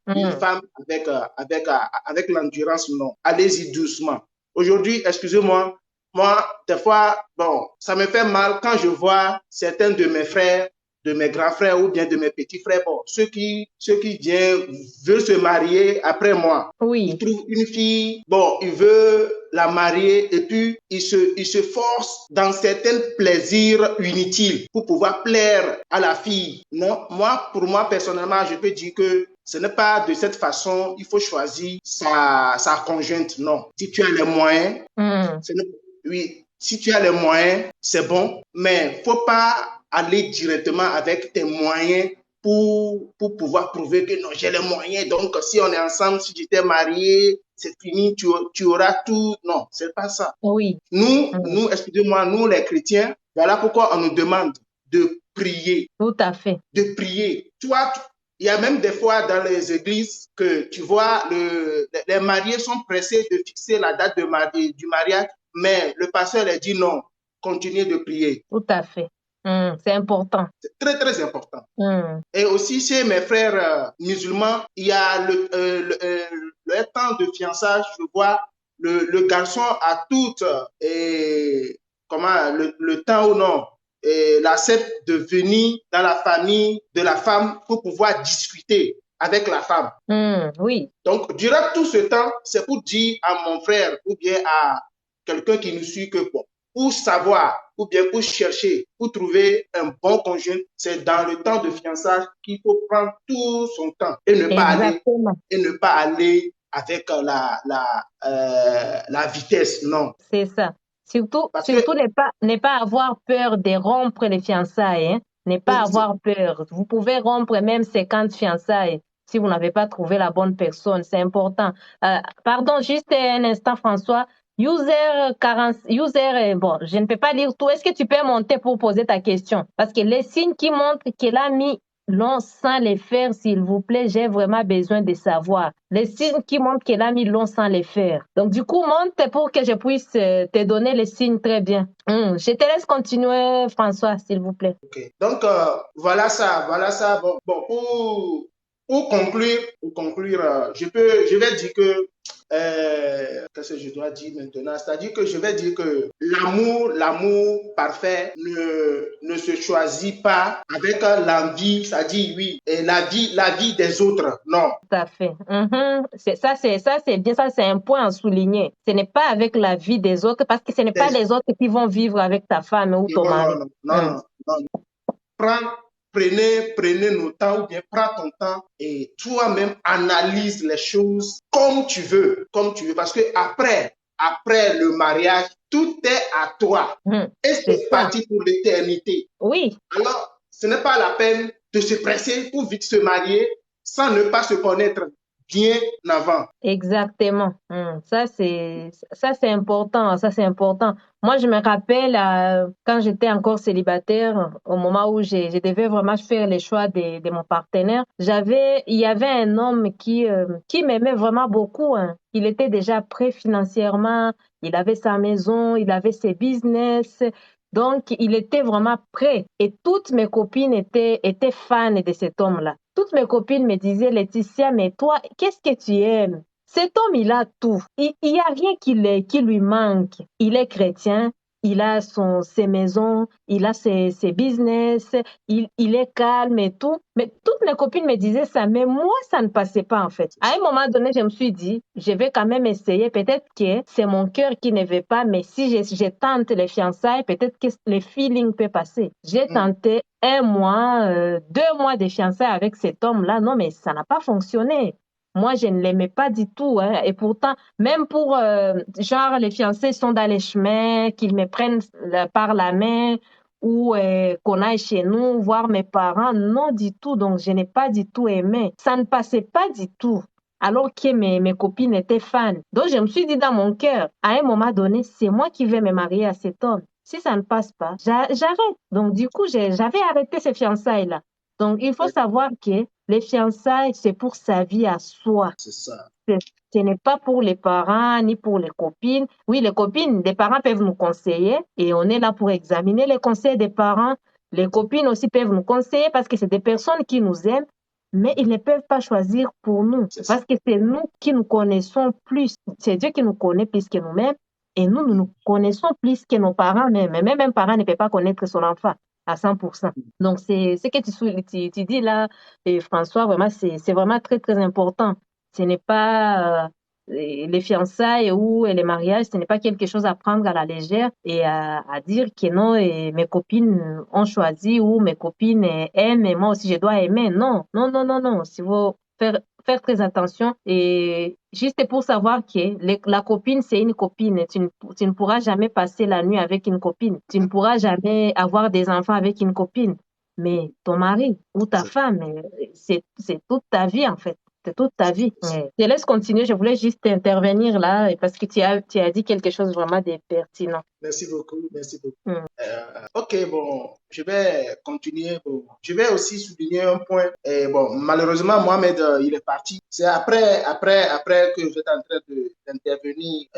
avec l'endurance, non. Allez-y doucement. Aujourd'hui, excusez-moi, moi, des fois, bon, ça me fait mal quand je vois certains de mes frères, de mes grands frères ou bien de mes petits frères, bon, ceux qui veulent se marier après moi. Oui. Ils trouvent une fille, bon, ils veulent la marier et puis ils se forcent dans certains plaisirs inutiles pour pouvoir plaire à la fille. Non, pour moi, personnellement, je peux dire que ce n'est pas de cette façon, il faut choisir sa conjointe. Non. Si tu as les moyens, oui, si tu as les moyens, c'est bon, mais faut pas aller directement avec tes moyens pour pouvoir prouver que non, j'ai les moyens. Donc, si on est ensemble, si tu t'es marié, c'est fini, tu auras tout. Non, c'est pas ça. Oui. Nous, excusez-moi, nous les chrétiens, voilà pourquoi on nous demande de prier. Tout à fait. De prier. Il y a même des fois dans les églises que tu vois, les mariés sont pressés de fixer la date du mariage, mais le pasteur leur dit non, continuez de prier. Tout à fait. C'est important. C'est très, très important. Et aussi, chez mes frères musulmans, il y a le temps de fiançage, je vois, le garçon a tout, le temps ou non, il accepte de venir dans la famille de la femme pour pouvoir discuter avec la femme. Oui. Donc, durant tout ce temps, c'est pour dire à mon frère ou bien à quelqu'un qui nous suit que bon, pour savoir ou bien pour chercher, pour trouver un bon conjoint, c'est dans le temps de fiançage qu'il faut prendre tout son temps et ne pas aller avec la vitesse, non. C'est ça. Surtout ne pas avoir peur de rompre les fiançailles. Hein? Ne pas avoir peur. Vous pouvez rompre même 50 fiançailles si vous n'avez pas trouvé la bonne personne. C'est important. Pardon, juste un instant, François. User, bon, je ne peux pas lire tout. Est-ce que tu peux monter pour poser ta question? Parce que les signes qui montrent qu'il a mis long sans les faire, s'il vous plaît, j'ai vraiment besoin de savoir. Les signes qui montrent qu'il a mis long sans les faire. Donc, du coup, monte pour que je puisse te donner les signes très bien. Je te laisse continuer, François, s'il vous plaît. Ok. Donc, voilà ça. Bon, pour conclure, je vais dire que qu'est-ce que je dois dire maintenant? C'est-à-dire que je vais dire que l'amour parfait ne se choisit pas avec l'envie, c'est-à-dire oui, et la vie des autres, non. Tout à fait. Ça, c'est bien, ça, c'est un point à souligner. Ce n'est pas avec la vie des autres, parce que ce n'est pas les autres qui vont vivre avec ta femme ou ton mari. Non. Prenez nos temps ou bien prends ton temps et toi-même analyse les choses comme tu veux, parce que après après le mariage, tout est à toi. Et C'est c'est ça. parti pour l'éternité. Oui, Alors, ce n'est pas la peine de se presser pour vite se marier sans ne pas se connaître bien avant. exactement. Ça c'est important. Ça c'est important. Moi, je me rappelle quand j'étais encore célibataire, au moment où je devais vraiment faire les choix de mon partenaire, il y avait un homme qui m'aimait vraiment beaucoup, hein. Il était déjà prêt financièrement, il avait sa maison, il avait ses business. Donc, il était vraiment prêt. Et toutes mes copines étaient fans de cet homme-là. Toutes mes copines me disaient, Laetitia, mais toi, qu'est-ce que tu aimes? Cet homme, il a tout. Il y a rien qui lui manque. Il est chrétien, il a ses maisons, il a ses business, il est calme et tout. Mais toutes mes copines me disaient ça, mais moi, ça ne passait pas en fait. À un moment donné, je me suis dit, je vais quand même essayer. Peut-être que c'est mon cœur qui ne veut pas, mais si je tente les fiançailles, peut-être que le feeling peut passer. J'ai tenté 1 mois, 2 mois de fiançailles avec cet homme-là. Non, mais ça n'a pas fonctionné. Moi, je ne l'aimais pas du tout, hein. Et pourtant, même pour, genre, les fiancés sont dans les chemins, qu'ils me prennent par la main ou qu'on aille chez nous voir mes parents, non du tout. Donc, je n'ai pas du tout aimé. Ça ne passait pas du tout. Alors que mes copines étaient fans. Donc, je me suis dit dans mon cœur, à un moment donné, c'est moi qui vais me marier à cet homme. Si ça ne passe pas, j'arrête. Donc, du coup, j'avais arrêté ces fiançailles-là. Donc, il faut savoir que les fiançailles, c'est pour sa vie à soi. C'est ça. Ce n'est pas pour les parents ni pour les copines. Oui, les copines, les parents peuvent nous conseiller et on est là pour examiner les conseils des parents. Les copines aussi peuvent nous conseiller parce que c'est des personnes qui nous aiment, mais ils ne peuvent pas choisir pour nous parce que c'est nous qui nous connaissons plus. C'est Dieu qui nous connaît plus que nous-mêmes et nous nous connaissons plus que nos parents même. Même un parent ne peut pas connaître son enfant à 100%. Donc, c'est ce que tu dis là, et François, vraiment, c'est vraiment très, très important. Ce n'est pas les fiançailles ou les mariages, ce n'est pas quelque chose à prendre à la légère et à dire que non, et mes copines ont choisi ou mes copines aiment et moi aussi je dois aimer. Non, non, non, non, non. Il faut faire très attention et juste pour savoir que la copine, c'est une copine. Tu ne pourras jamais passer la nuit avec une copine. Tu ne pourras jamais avoir des enfants avec une copine. Mais ton mari ou ta femme, c'est toute ta vie en fait. C'est toute ta vie. Ouais. Je laisse continuer. Je voulais juste intervenir là parce que tu as dit quelque chose vraiment de pertinent. Merci beaucoup, merci beaucoup. Ok, bon, je vais continuer. Bon, je vais aussi souligner un point. Bon, malheureusement, Mohamed, il est parti. C'est après que j'étais en train d'intervenir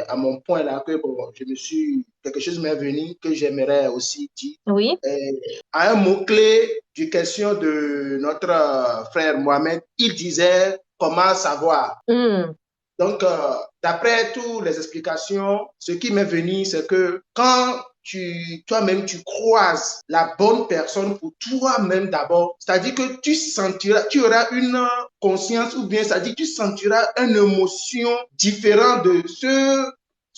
à mon point là que bon, quelque chose m'est venu que j'aimerais aussi dire. Oui. À un mot-clé du question de notre frère Mohamed, il disait comment savoir. Donc, d'après toutes les explications, ce qui m'est venu, c'est que quand toi-même, tu croises la bonne personne pour toi-même d'abord, c'est-à-dire que tu auras une conscience ou bien, c'est-à-dire que tu sentiras une émotion différente de ce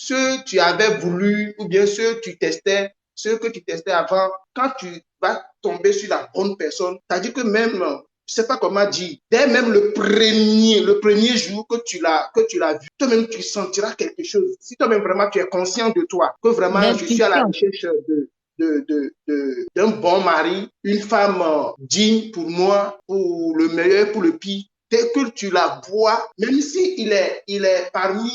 que tu avais voulu ou bien ce que tu testais avant. Quand tu vas tomber sur la bonne personne, c'est-à-dire que même je sais pas comment dire, dès même le premier jour que tu l'as vu, toi-même tu sentiras quelque chose. Si toi-même vraiment tu es conscient de toi, que vraiment je suis à la recherche d'un bon mari, une femme digne pour moi, pour le meilleur, pour le pire. Dès que tu la vois, même si il est parmi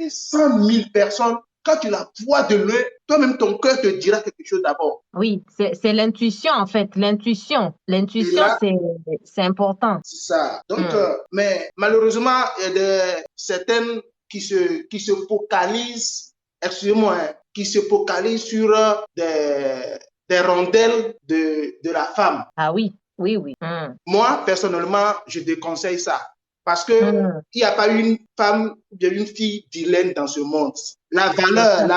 100 000 personnes, quand tu la vois de loin, toi-même, ton cœur te dira quelque chose d'abord. Oui, c'est l'intuition, en fait. L'intuition, c'est important. C'est ça. Donc, mais malheureusement, il y a certaines qui se focalisent, excusez-moi, qui se focalisent sur des rondelles de la femme. Ah oui, oui, oui. Moi, personnellement, je déconseille ça. Parce que il n'y a pas une femme ou bien une fille vilaine dans ce monde. La valeur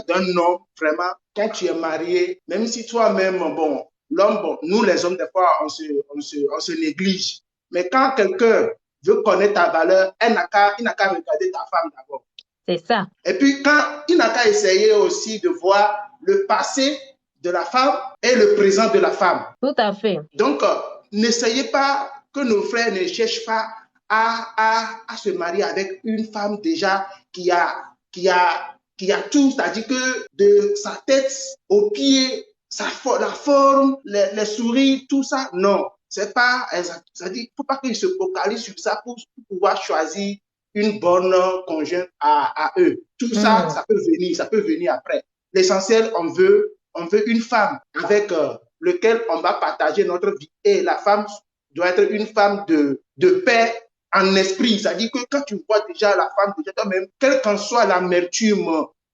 d'un homme, vraiment, quand tu es marié, même si toi-même, bon, l'homme, bon, nous les hommes, des fois, on se néglige. Mais quand quelqu'un veut connaître ta valeur, il n'a qu'à regarder ta femme d'abord. C'est ça. Et puis, il n'a qu'à essayer aussi de voir le passé de la femme et le présent de la femme. Tout à fait. Donc, n'essayez pas que nos frères ne cherchent pas à se marier avec une femme déjà qui a tout, c'est-à-dire que de sa tête aux pieds, la forme, les sourires, tout ça, non. C'est pas exact. C'est-à-dire, il ne faut pas qu'ils se focalisent sur ça pour pouvoir choisir une bonne conjointe à eux. Tout ça, ça peut venir après. L'essentiel, on veut une femme avec laquelle on va partager notre vie. Et la femme doit être une femme de paix en esprit. C'est-à-dire que quand tu vois déjà la femme, déjà toi-même, quelle qu'en soit l'amertume,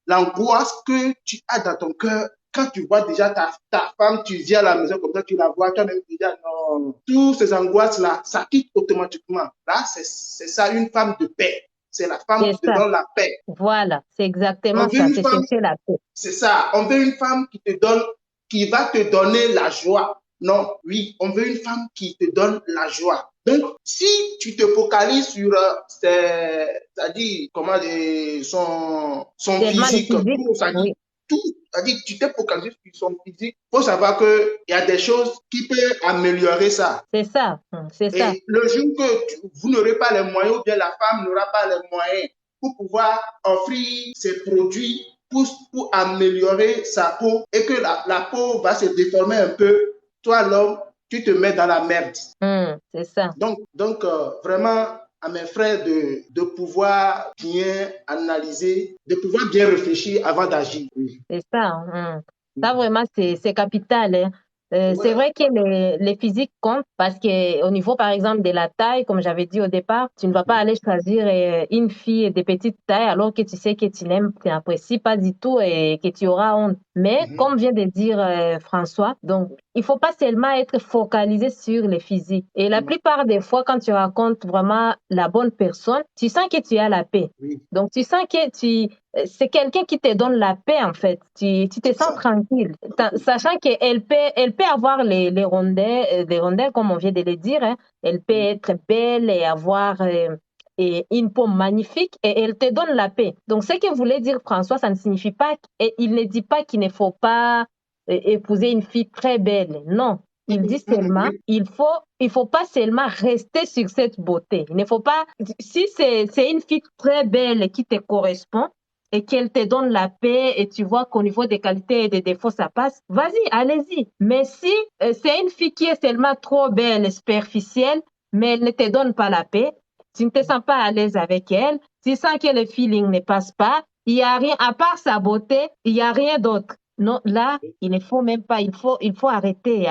l'angoisse que tu as dans ton cœur, quand tu vois déjà ta femme, tu viens à la maison comme ça, tu la vois, toi-même déjà, non. Toutes ces angoisses-là, ça quitte automatiquement. Là, c'est ça, une femme de paix. C'est la femme qui te donne la paix. Voilà, c'est exactement ça, c'est chercher la paix. C'est ça, on veut une femme qui va te donner la joie. Non, oui, on veut une femme qui te donne la joie. Donc, si tu te focalises sur, c'est-à-dire, comment son physique, tout, c'est-à-dire, tu t'es focalisé sur son physique, il faut savoir qu'il y a des choses qui peuvent améliorer ça. C'est ça, c'est ça. Et le jour que vous n'aurez pas les moyens, ou bien la femme n'aura pas les moyens pour pouvoir offrir ses produits pour améliorer sa peau et que la peau va se déformer un peu, toi, l'homme, tu te mets dans la merde. C'est ça. Donc vraiment, à mes frères de pouvoir bien analyser, de pouvoir bien réfléchir avant d'agir. Oui. C'est ça. Ça, vraiment, c'est capital. Hein. C'est vrai que les physiques comptent parce qu'au niveau, par exemple, de la taille, comme j'avais dit au départ, tu ne vas pas aller choisir une fille de petite taille alors que tu sais que tu n'apprécies pas du tout et que tu auras honte. Mais comme vient de dire François, donc il faut pas seulement être focalisé sur les physiques. Et la plupart des fois, quand tu rencontres vraiment la bonne personne, tu sens que tu as la paix. Donc tu sens que c'est quelqu'un qui te donne la paix en fait. Tu te sens tranquille, sachant qu'elle peut avoir les rondelles comme on vient de le dire. Hein. Elle peut être belle et avoir et une peau magnifique et elle te donne la paix. Donc ce que voulait dire François, ça ne signifie pas, et il ne dit pas qu'il ne faut pas épouser une fille très belle. Non. Il dit seulement, il faut pas seulement rester sur cette beauté. Il ne faut pas, si c'est une fille très belle qui te correspond et qu'elle te donne la paix et tu vois qu'au niveau des qualités et des défauts, ça passe, vas-y, allez-y. Mais si c'est une fille qui est seulement trop belle, superficielle, mais elle ne te donne pas la paix, tu ne te sens pas à l'aise avec elle, tu sens que le feeling ne passe pas, il y a rien, à part sa beauté, il y a rien d'autre. Non, là, il ne faut même pas, il faut arrêter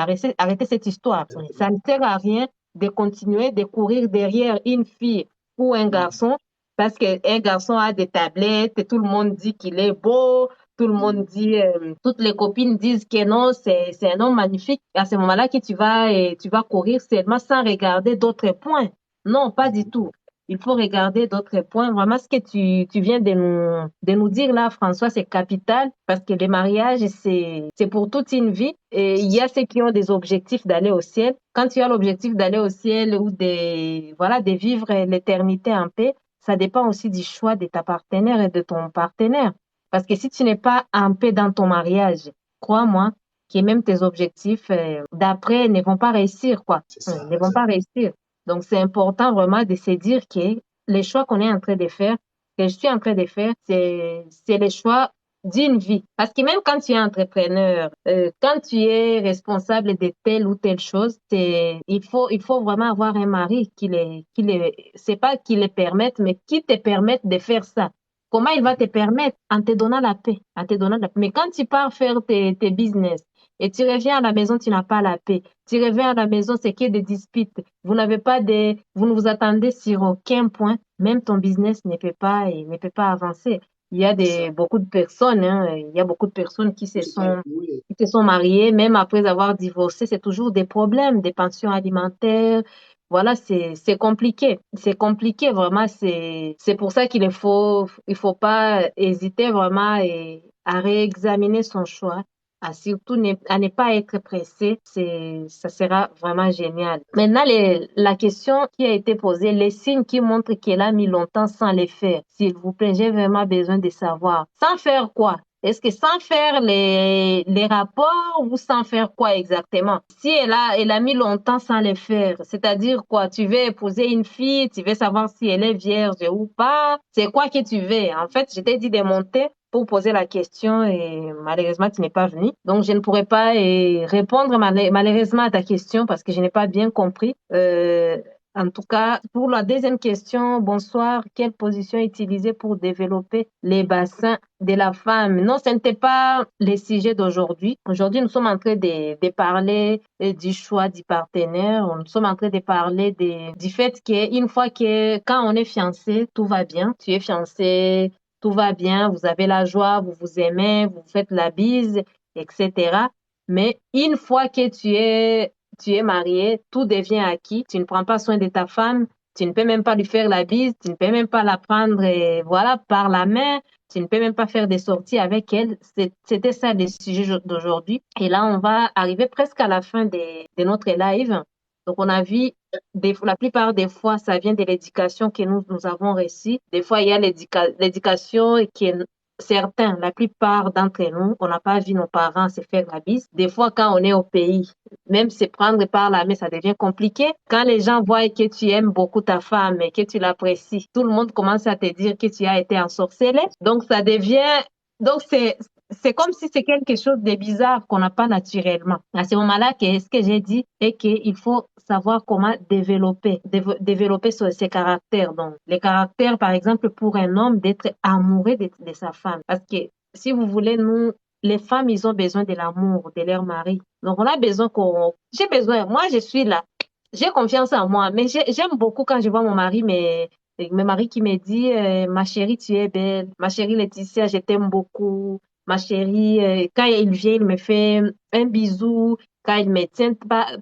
cette histoire. Ça ne sert à rien de continuer de courir derrière une fille ou un garçon parce qu'un garçon a des tablettes et tout le monde dit qu'il est beau, tout le monde dit, toutes les copines disent que non, c'est un homme magnifique. À ce moment-là que tu vas courir seulement sans regarder d'autres points. Non, pas du tout. Il faut regarder d'autres points. Vraiment, ce que tu viens de nous dire là, François, c'est capital parce que le mariage, c'est pour toute une vie. Et il y a ceux qui ont des objectifs d'aller au ciel. Quand tu as l'objectif d'aller au ciel ou de vivre l'éternité en paix, ça dépend aussi du choix de ta partenaire et de ton partenaire. Parce que si tu n'es pas en paix dans ton mariage, crois-moi, que même tes objectifs d'après ne vont pas réussir, quoi. Ne vont pas réussir. Donc, c'est important vraiment de se dire que les choix qu'on est en train de faire, que je suis en train de faire, c'est les choix d'une vie. Parce que même quand tu es entrepreneur, quand tu es responsable de telle ou telle chose, il faut vraiment avoir un mari c'est pas qui le permette, mais qui te permette de faire ça. Comment il va te permettre? En te donnant la paix, Mais quand tu pars faire tes business, et tu reviens à la maison, tu n'as pas la paix. Tu reviens à la maison, c'est que des disputes. Vous ne vous attendez sur aucun point. Même ton business ne peut pas avancer. Il y a beaucoup de personnes qui se sont mariées, même après avoir divorcé, c'est toujours des problèmes, des pensions alimentaires. Voilà, c'est compliqué. C'est compliqué, vraiment. C'est pour ça il faut pas hésiter vraiment à réexaminer son choix. Surtout à ne pas être pressé, ça sera vraiment génial. Maintenant, la question qui a été posée, les signes qui montrent qu'elle a mis longtemps sans les faire. S'il vous plaît, j'ai vraiment besoin de savoir. Sans faire quoi? Est-ce que sans faire les rapports ou sans faire quoi exactement? Si elle a mis longtemps sans les faire, c'est-à-dire quoi? Tu veux épouser une fille, tu veux savoir si elle est vierge ou pas, c'est quoi que tu veux? En fait, je t'ai dit de monter pour poser la question et malheureusement, tu n'es pas venu. Donc, je ne pourrais pas répondre malheureusement à ta question parce que je n'ai pas bien compris. En tout cas, pour la deuxième question, bonsoir. Quelle position utiliser pour développer les bassins de la femme? Non, ce n'était pas le sujet d'aujourd'hui. Aujourd'hui, nous sommes en train de parler du choix du partenaire. Nous sommes en train de parler du fait qu'une fois quand on est fiancé, tout va bien. Tu es fiancé, tout va bien. Vous avez la joie, vous vous aimez, vous faites la bise, etc. Mais une fois que tu es marié, tout devient acquis. Tu ne prends pas soin de ta femme, tu ne peux même pas lui faire la bise, tu ne peux même pas la prendre, voilà, par la main, tu ne peux même pas faire des sorties avec elle. C'était ça le sujet d'aujourd'hui. Et là, on va arriver presque à la fin de notre live. Donc, on a vu, la plupart des fois, ça vient de l'éducation que nous avons reçue. Des fois, il y a l'éducation qui est certains, la plupart d'entre nous, on n'a pas vu nos parents se faire la bise. Des fois, quand on est au pays, même se prendre par la main, ça devient compliqué. Quand les gens voient que tu aimes beaucoup ta femme et que tu l'apprécies, tout le monde commence à te dire que tu as été ensorcelé. Donc, ça devient, donc c'est comme si c'est quelque chose de bizarre qu'on n'a pas naturellement. À ce moment-là, ce que j'ai dit est qu'il faut savoir comment développer ses caractères. Donc, les caractères, par exemple, pour un homme, d'être amoureux de sa femme. Parce que si vous voulez, les femmes, ils ont besoin de l'amour de leur mari. Donc, on a besoin j'ai besoin, moi, je suis là. J'ai confiance en moi, mais j'aime beaucoup quand je vois mon mari, mes maris qui me dit, ma chérie, tu es belle. Ma chérie Laetitia, je t'aime beaucoup. Ma chérie, quand il vient, il me fait un bisou. Quand il me tient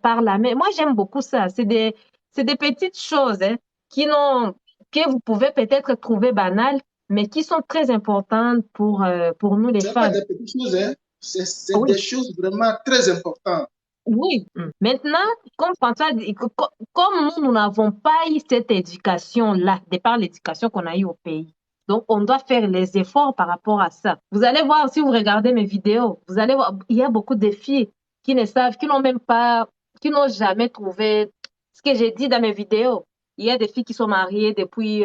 par la main. Moi, j'aime beaucoup ça. C'est des petites choses, hein, que vous pouvez peut-être trouver banales, mais qui sont très importantes pour nous, les C'est pas femmes. des petites choses, hein. C'est Oui. des choses vraiment très importantes. Oui. Maintenant, comme François dit, comme nous n'avons pas eu cette éducation-là, de par l'éducation qu'on a eue au pays. Donc, on doit faire les efforts par rapport à ça. Vous allez voir, si vous regardez mes vidéos, vous allez voir, il y a beaucoup de filles qui ne savent, qui n'ont même pas, qui n'ont jamais trouvé ce que j'ai dit dans mes vidéos. Il y a des filles qui sont mariées depuis,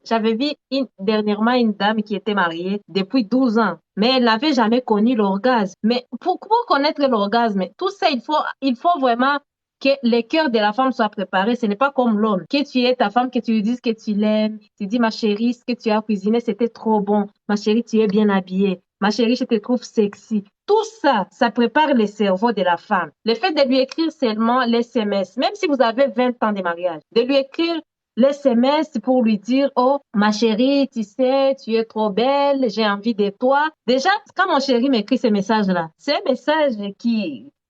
j'avais vu dernièrement une dame qui était mariée depuis 12 ans, mais elle n'avait jamais connu l'orgasme. Mais pour connaître l'orgasme, tout ça, il faut vraiment que le cœur de la femme soit préparé. Ce n'est pas comme l'homme. Que tu aies ta femme, que tu lui dises que tu l'aimes. Tu dis, ma chérie, ce que tu as cuisiné, c'était trop bon. Ma chérie, tu es bien habillée. Ma chérie, je te trouve sexy. Tout ça, ça prépare le cerveau de la femme. Le fait de lui écrire seulement l'SMS, même si vous avez 20 ans de mariage, de lui écrire l'SMS pour lui dire, oh, ma chérie, tu sais, tu es trop belle, j'ai envie de toi. Déjà, quand mon chéri m'écrit ces messages-là, c'est un message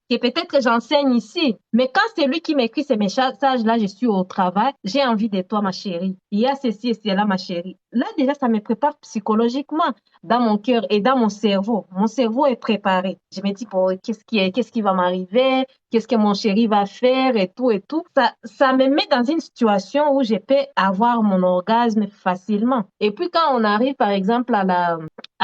que peut-être j'enseigne ici. Mais quand c'est lui qui m'écrit ces messages-là, je suis au travail, j'ai envie de toi, ma chérie. Il y a ceci et cela, ma chérie. Là, déjà, ça me prépare psychologiquement dans mon cœur et dans mon cerveau. Mon cerveau est préparé. Je me dis, bon, qu'est-ce qui va m'arriver? Qu'est-ce que mon chéri va faire et tout et tout. Ça me met dans une situation où je peux avoir mon orgasme facilement. Et puis, quand on arrive, par exemple, à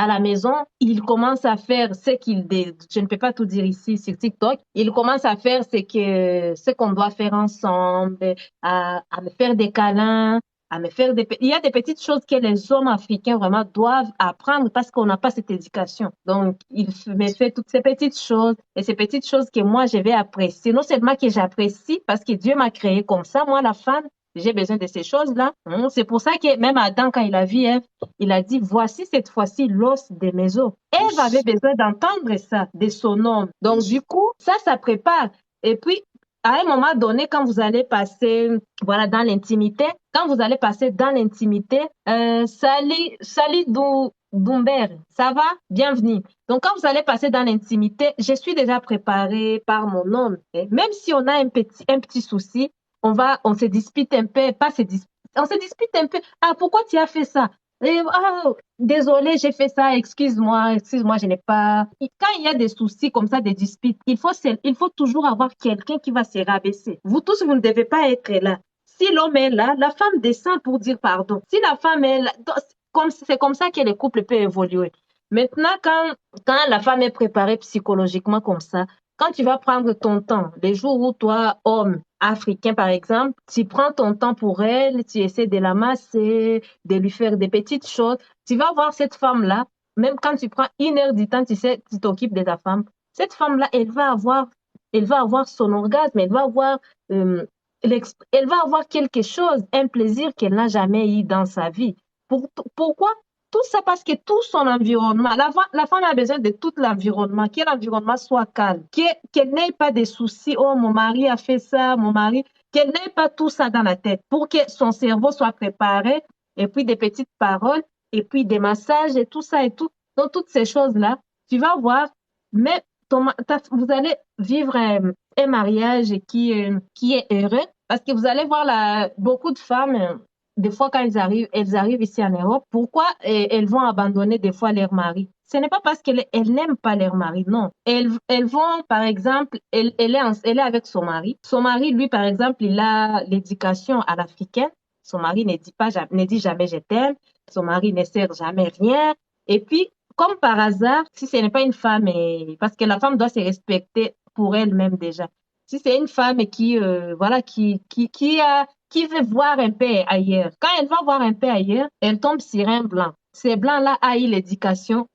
la maison, il commence à faire je ne peux pas tout dire ici sur TikTok, il commence à faire ce qu'on doit faire ensemble, à me faire des câlins, il y a des petites choses que les hommes africains vraiment doivent apprendre parce qu'on n'a pas cette éducation. Donc, il me fait toutes ces petites choses et ces petites choses que moi, je vais apprécier. Non seulement que j'apprécie parce que Dieu m'a créé comme ça, moi, la femme, j'ai besoin de ces choses-là. C'est pour ça que même Adam, quand il a vu Ève, il a dit, voici cette fois-ci l'os de mes os. Ève avait besoin d'entendre ça de son homme. Donc, du coup, ça prépare. Et puis, à un moment donné, quand vous allez passer, voilà, dans l'intimité, salut Dumber, ça va? Bienvenue. Donc, quand vous allez passer dans l'intimité, je suis déjà préparée par mon homme. Et même si on a un petit souci, on se dispute un peu, on se dispute un peu. Ah, pourquoi tu as fait ça? Désolé, j'ai fait ça, excuse-moi, je n'ai pas. Quand il y a des soucis comme ça, des disputes, il faut toujours avoir quelqu'un qui va se rabaisser. Vous tous, vous ne devez pas être là. Si l'homme est là, la femme descend pour dire pardon. Si la femme est là, c'est comme ça que le couple peut évoluer. Maintenant, quand la femme est préparée psychologiquement comme ça, quand tu vas prendre ton temps, les jours où toi, homme africain par exemple, tu prends ton temps pour elle, tu essaies de la masser, de lui faire des petites choses, tu vas voir cette femme-là, même quand tu prends 1 heure du temps, tu sais, tu t'occupes de ta femme, cette femme-là, elle va avoir son orgasme, euh, elle va avoir quelque chose, un plaisir qu'elle n'a jamais eu dans sa vie. Pourquoi? Tout ça parce que tout son environnement, la femme a besoin de tout l'environnement, que l'environnement soit calme, qu'elle n'ait pas de soucis, oh mon mari a fait ça, mon mari, qu'elle n'ait pas tout ça dans la tête pour que son cerveau soit préparé, et puis des petites paroles, et puis des massages et tout ça et tout. Donc toutes ces choses-là, tu vas voir, mais vous allez vivre un mariage qui est heureux parce que vous allez voir beaucoup de femmes. Des fois, quand elles arrivent ici en Europe, pourquoi elles vont abandonner des fois leur mari? Ce n'est pas parce qu'elles n'aiment pas leur mari, non. Elles vont, par exemple, elle est avec son mari. Son mari, lui, par exemple, il a l'éducation à l'africaine. Son mari ne dit jamais je t'aime. Son mari ne sert jamais rien. Et puis, comme par hasard, si ce n'est pas une femme, parce que la femme doit se respecter pour elle-même déjà. Si c'est une femme voilà, qui veut voir un peu ailleurs. Quand elle va voir un peu ailleurs, elle tombe sur un blanc. Ces blancs-là ont eu l'éducation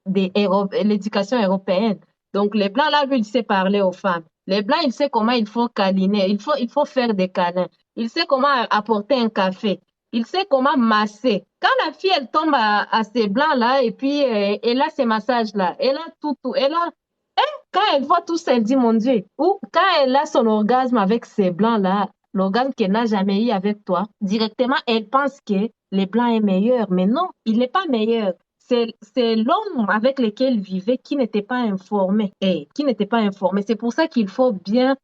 européenne. Donc, les blancs-là, lui, il sait parler aux femmes. Les blancs, il sait comment il faut câliner, il faut faire des câlins. Il sait comment apporter un café. Il sait comment masser. Quand la fille, elle tombe à ces blancs-là, et puis elle a ces massages-là, elle a tout, quand elle voit tout ça, elle dit, mon Dieu, ou quand elle a son orgasme avec ces blancs-là, l'orgasme qu'elle n'a jamais eu avec toi, directement, elle pense que les blancs est meilleur. Mais non, il n'est pas meilleur. C'est l'homme avec lequel il vivait qui n'était pas informé. Qui n'était pas informé. C'est pour ça qu'il faut bien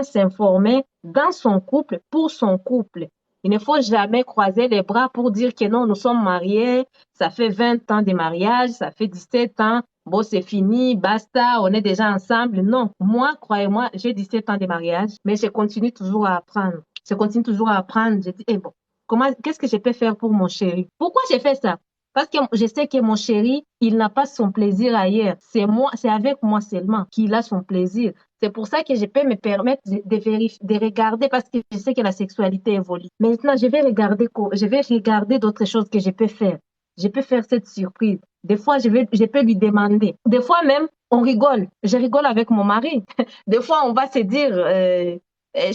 s'informer dans son couple, pour son couple. Il ne faut jamais croiser les bras pour dire que non, nous sommes mariés, ça fait 20 ans de mariage, ça fait 17 ans, bon, c'est fini, basta, on est déjà ensemble. Non, moi, croyez-moi, j'ai 17 ans de mariage, mais je continue toujours à apprendre. Je continue toujours à apprendre. Je dis, bon, qu'est-ce que je peux faire pour mon chéri? Pourquoi j'ai fait ça? Parce que je sais que mon chéri, il n'a pas son plaisir ailleurs. C'est avec moi seulement qu'il a son plaisir. C'est pour ça que je peux me permettre de vérifier, de regarder parce que je sais que la sexualité évolue. Maintenant, je vais regarder d'autres choses que je peux faire. Je peux faire cette surprise. Des fois, je peux lui demander. Des fois même, on rigole. Je rigole avec mon mari. Des fois, on va se dire,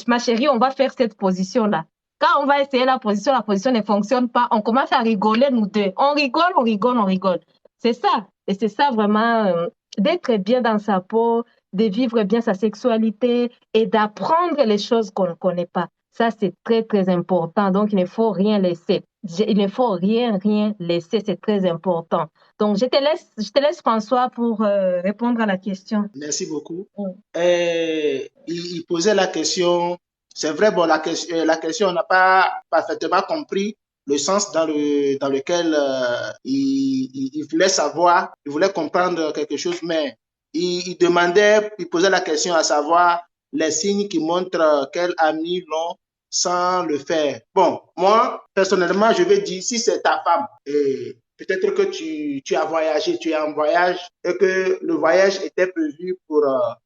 ma chérie, on va faire cette position-là. Quand on va essayer la position ne fonctionne pas, on commence à rigoler nous deux. On rigole, on rigole, on rigole. C'est ça. Et c'est ça vraiment, d'être bien dans sa peau, de vivre bien sa sexualité et d'apprendre les choses qu'on ne connaît pas. Ça, c'est très, très important. Donc, il ne faut rien laisser. Il ne faut rien laisser. C'est très important. Donc, je te laisse François pour répondre à la question. Merci beaucoup. Il posait la question. C'est vrai, bon, la question, on n'a pas parfaitement compris le sens dans lequel il voulait savoir, il voulait comprendre quelque chose, mais il posait la question à savoir les signes qui montrent quel ami l'ont sans le faire. Bon, moi, personnellement, je vais dire, si c'est ta femme, et peut-être que tu as voyagé, tu es en voyage et que le voyage était prévu pour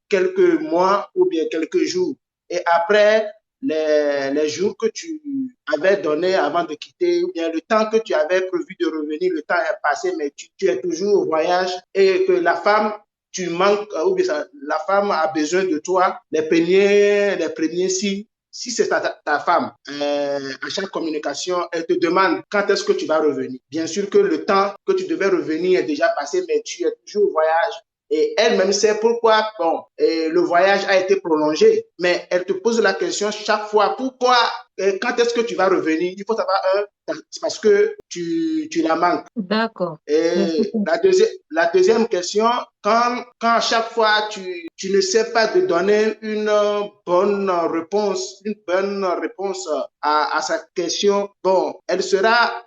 quelques mois ou bien quelques jours. Et après, les jours que tu avais donné avant de quitter, ou bien le temps que tu avais prévu de revenir, le temps est passé, mais tu es toujours au voyage et que la femme, tu manques, ou bien la femme a besoin de toi, les premiers signes. Si c'est ta femme, à chaque communication, elle te demande quand est-ce que tu vas revenir. Bien sûr que le temps que tu devais revenir est déjà passé, mais tu es toujours au voyage. Et elle-même sait pourquoi le voyage a été prolongé. Mais elle te pose la question chaque fois, pourquoi, quand est-ce que tu vas revenir? Il faut savoir, c'est parce que tu la manques. D'accord. Et la deuxième question, quand à chaque fois tu ne sais pas de donner une bonne réponse à sa question, bon, elle sera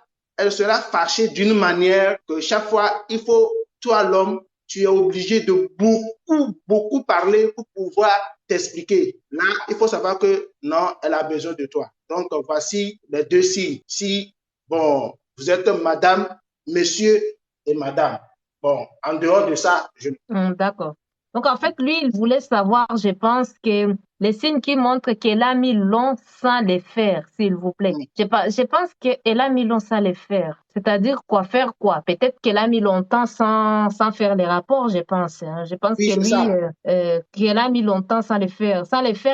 fâchée d'une manière que chaque fois, il faut, toi l'homme, tu es obligé de beaucoup parler pour pouvoir t'expliquer. Là, il faut savoir que non, elle a besoin de toi. Donc, voici les deux signes. Si, bon, vous êtes madame, monsieur et madame. Bon, en dehors de ça, D'accord. Donc, en fait, lui, il voulait savoir, je pense, que les signes qui montrent qu'elle a mis long sans les faire, s'il vous plaît. Je pense qu'elle a mis long sans les faire. C'est-à-dire quoi, faire quoi? Peut-être qu'elle a mis longtemps sans faire les rapports, je pense, hein. Je pense oui, que c'est lui, ça. qu'elle a mis longtemps sans les faire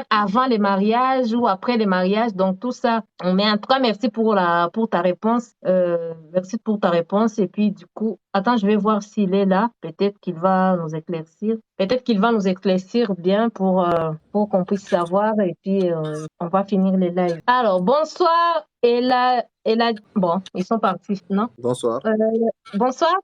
avant les mariages ou après les mariages. Donc, tout ça. Mais en tout cas, merci pour ta réponse. Merci pour ta réponse. Et puis, du coup, attends, je vais voir s'il est là. Peut-être qu'il va nous éclaircir. Peut-être qu'il va nous éclaircir bien pour qu'on puisse savoir. Et puis, on va finir les lives. Alors, bonsoir. Bon, ils sont partis, non? Bonsoir. Bonsoir,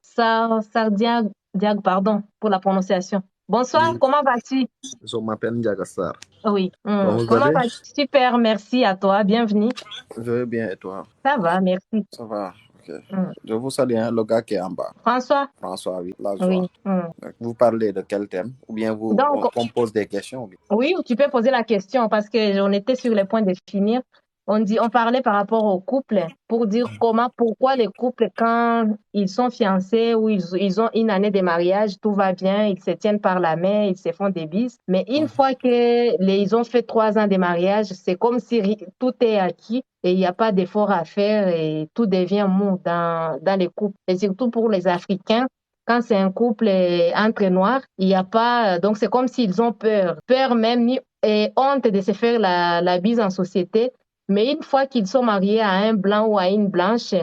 Diag, pardon pour la prononciation. Bonsoir, Oui, comment vas-tu? je m'appelle Ndiagassar. Oui. Comment vous Comment allez? vas-tu? Super, merci à toi. Bienvenue. Je vais bien et toi? Ça va, merci. Ça va, ok. Mm. Je vous salue, hein, le gars qui est en bas. François? François, oui, la Oui. joie. Vous parlez de quel thème? Ou bien Donc, on pose des questions? Ou bien? oui, tu peux poser la question parce que on était sur le point de finir. On parlait par rapport aux couples pour dire pourquoi les couples, quand ils sont fiancés ou ils ont une année de mariage, tout va bien, ils se tiennent par la main, ils se font des bises. Mais une fois ils ont fait 3 ans de mariage, c'est comme si tout est acquis et il n'y a pas d'effort à faire et tout devient mou dans les couples. Et surtout pour les Africains, quand c'est un couple entre noirs, il n'y a pas, donc c'est comme s'ils ont peur même et honte de se faire la bise en société. Mais une fois qu'ils sont mariés à un blanc ou à une blanche,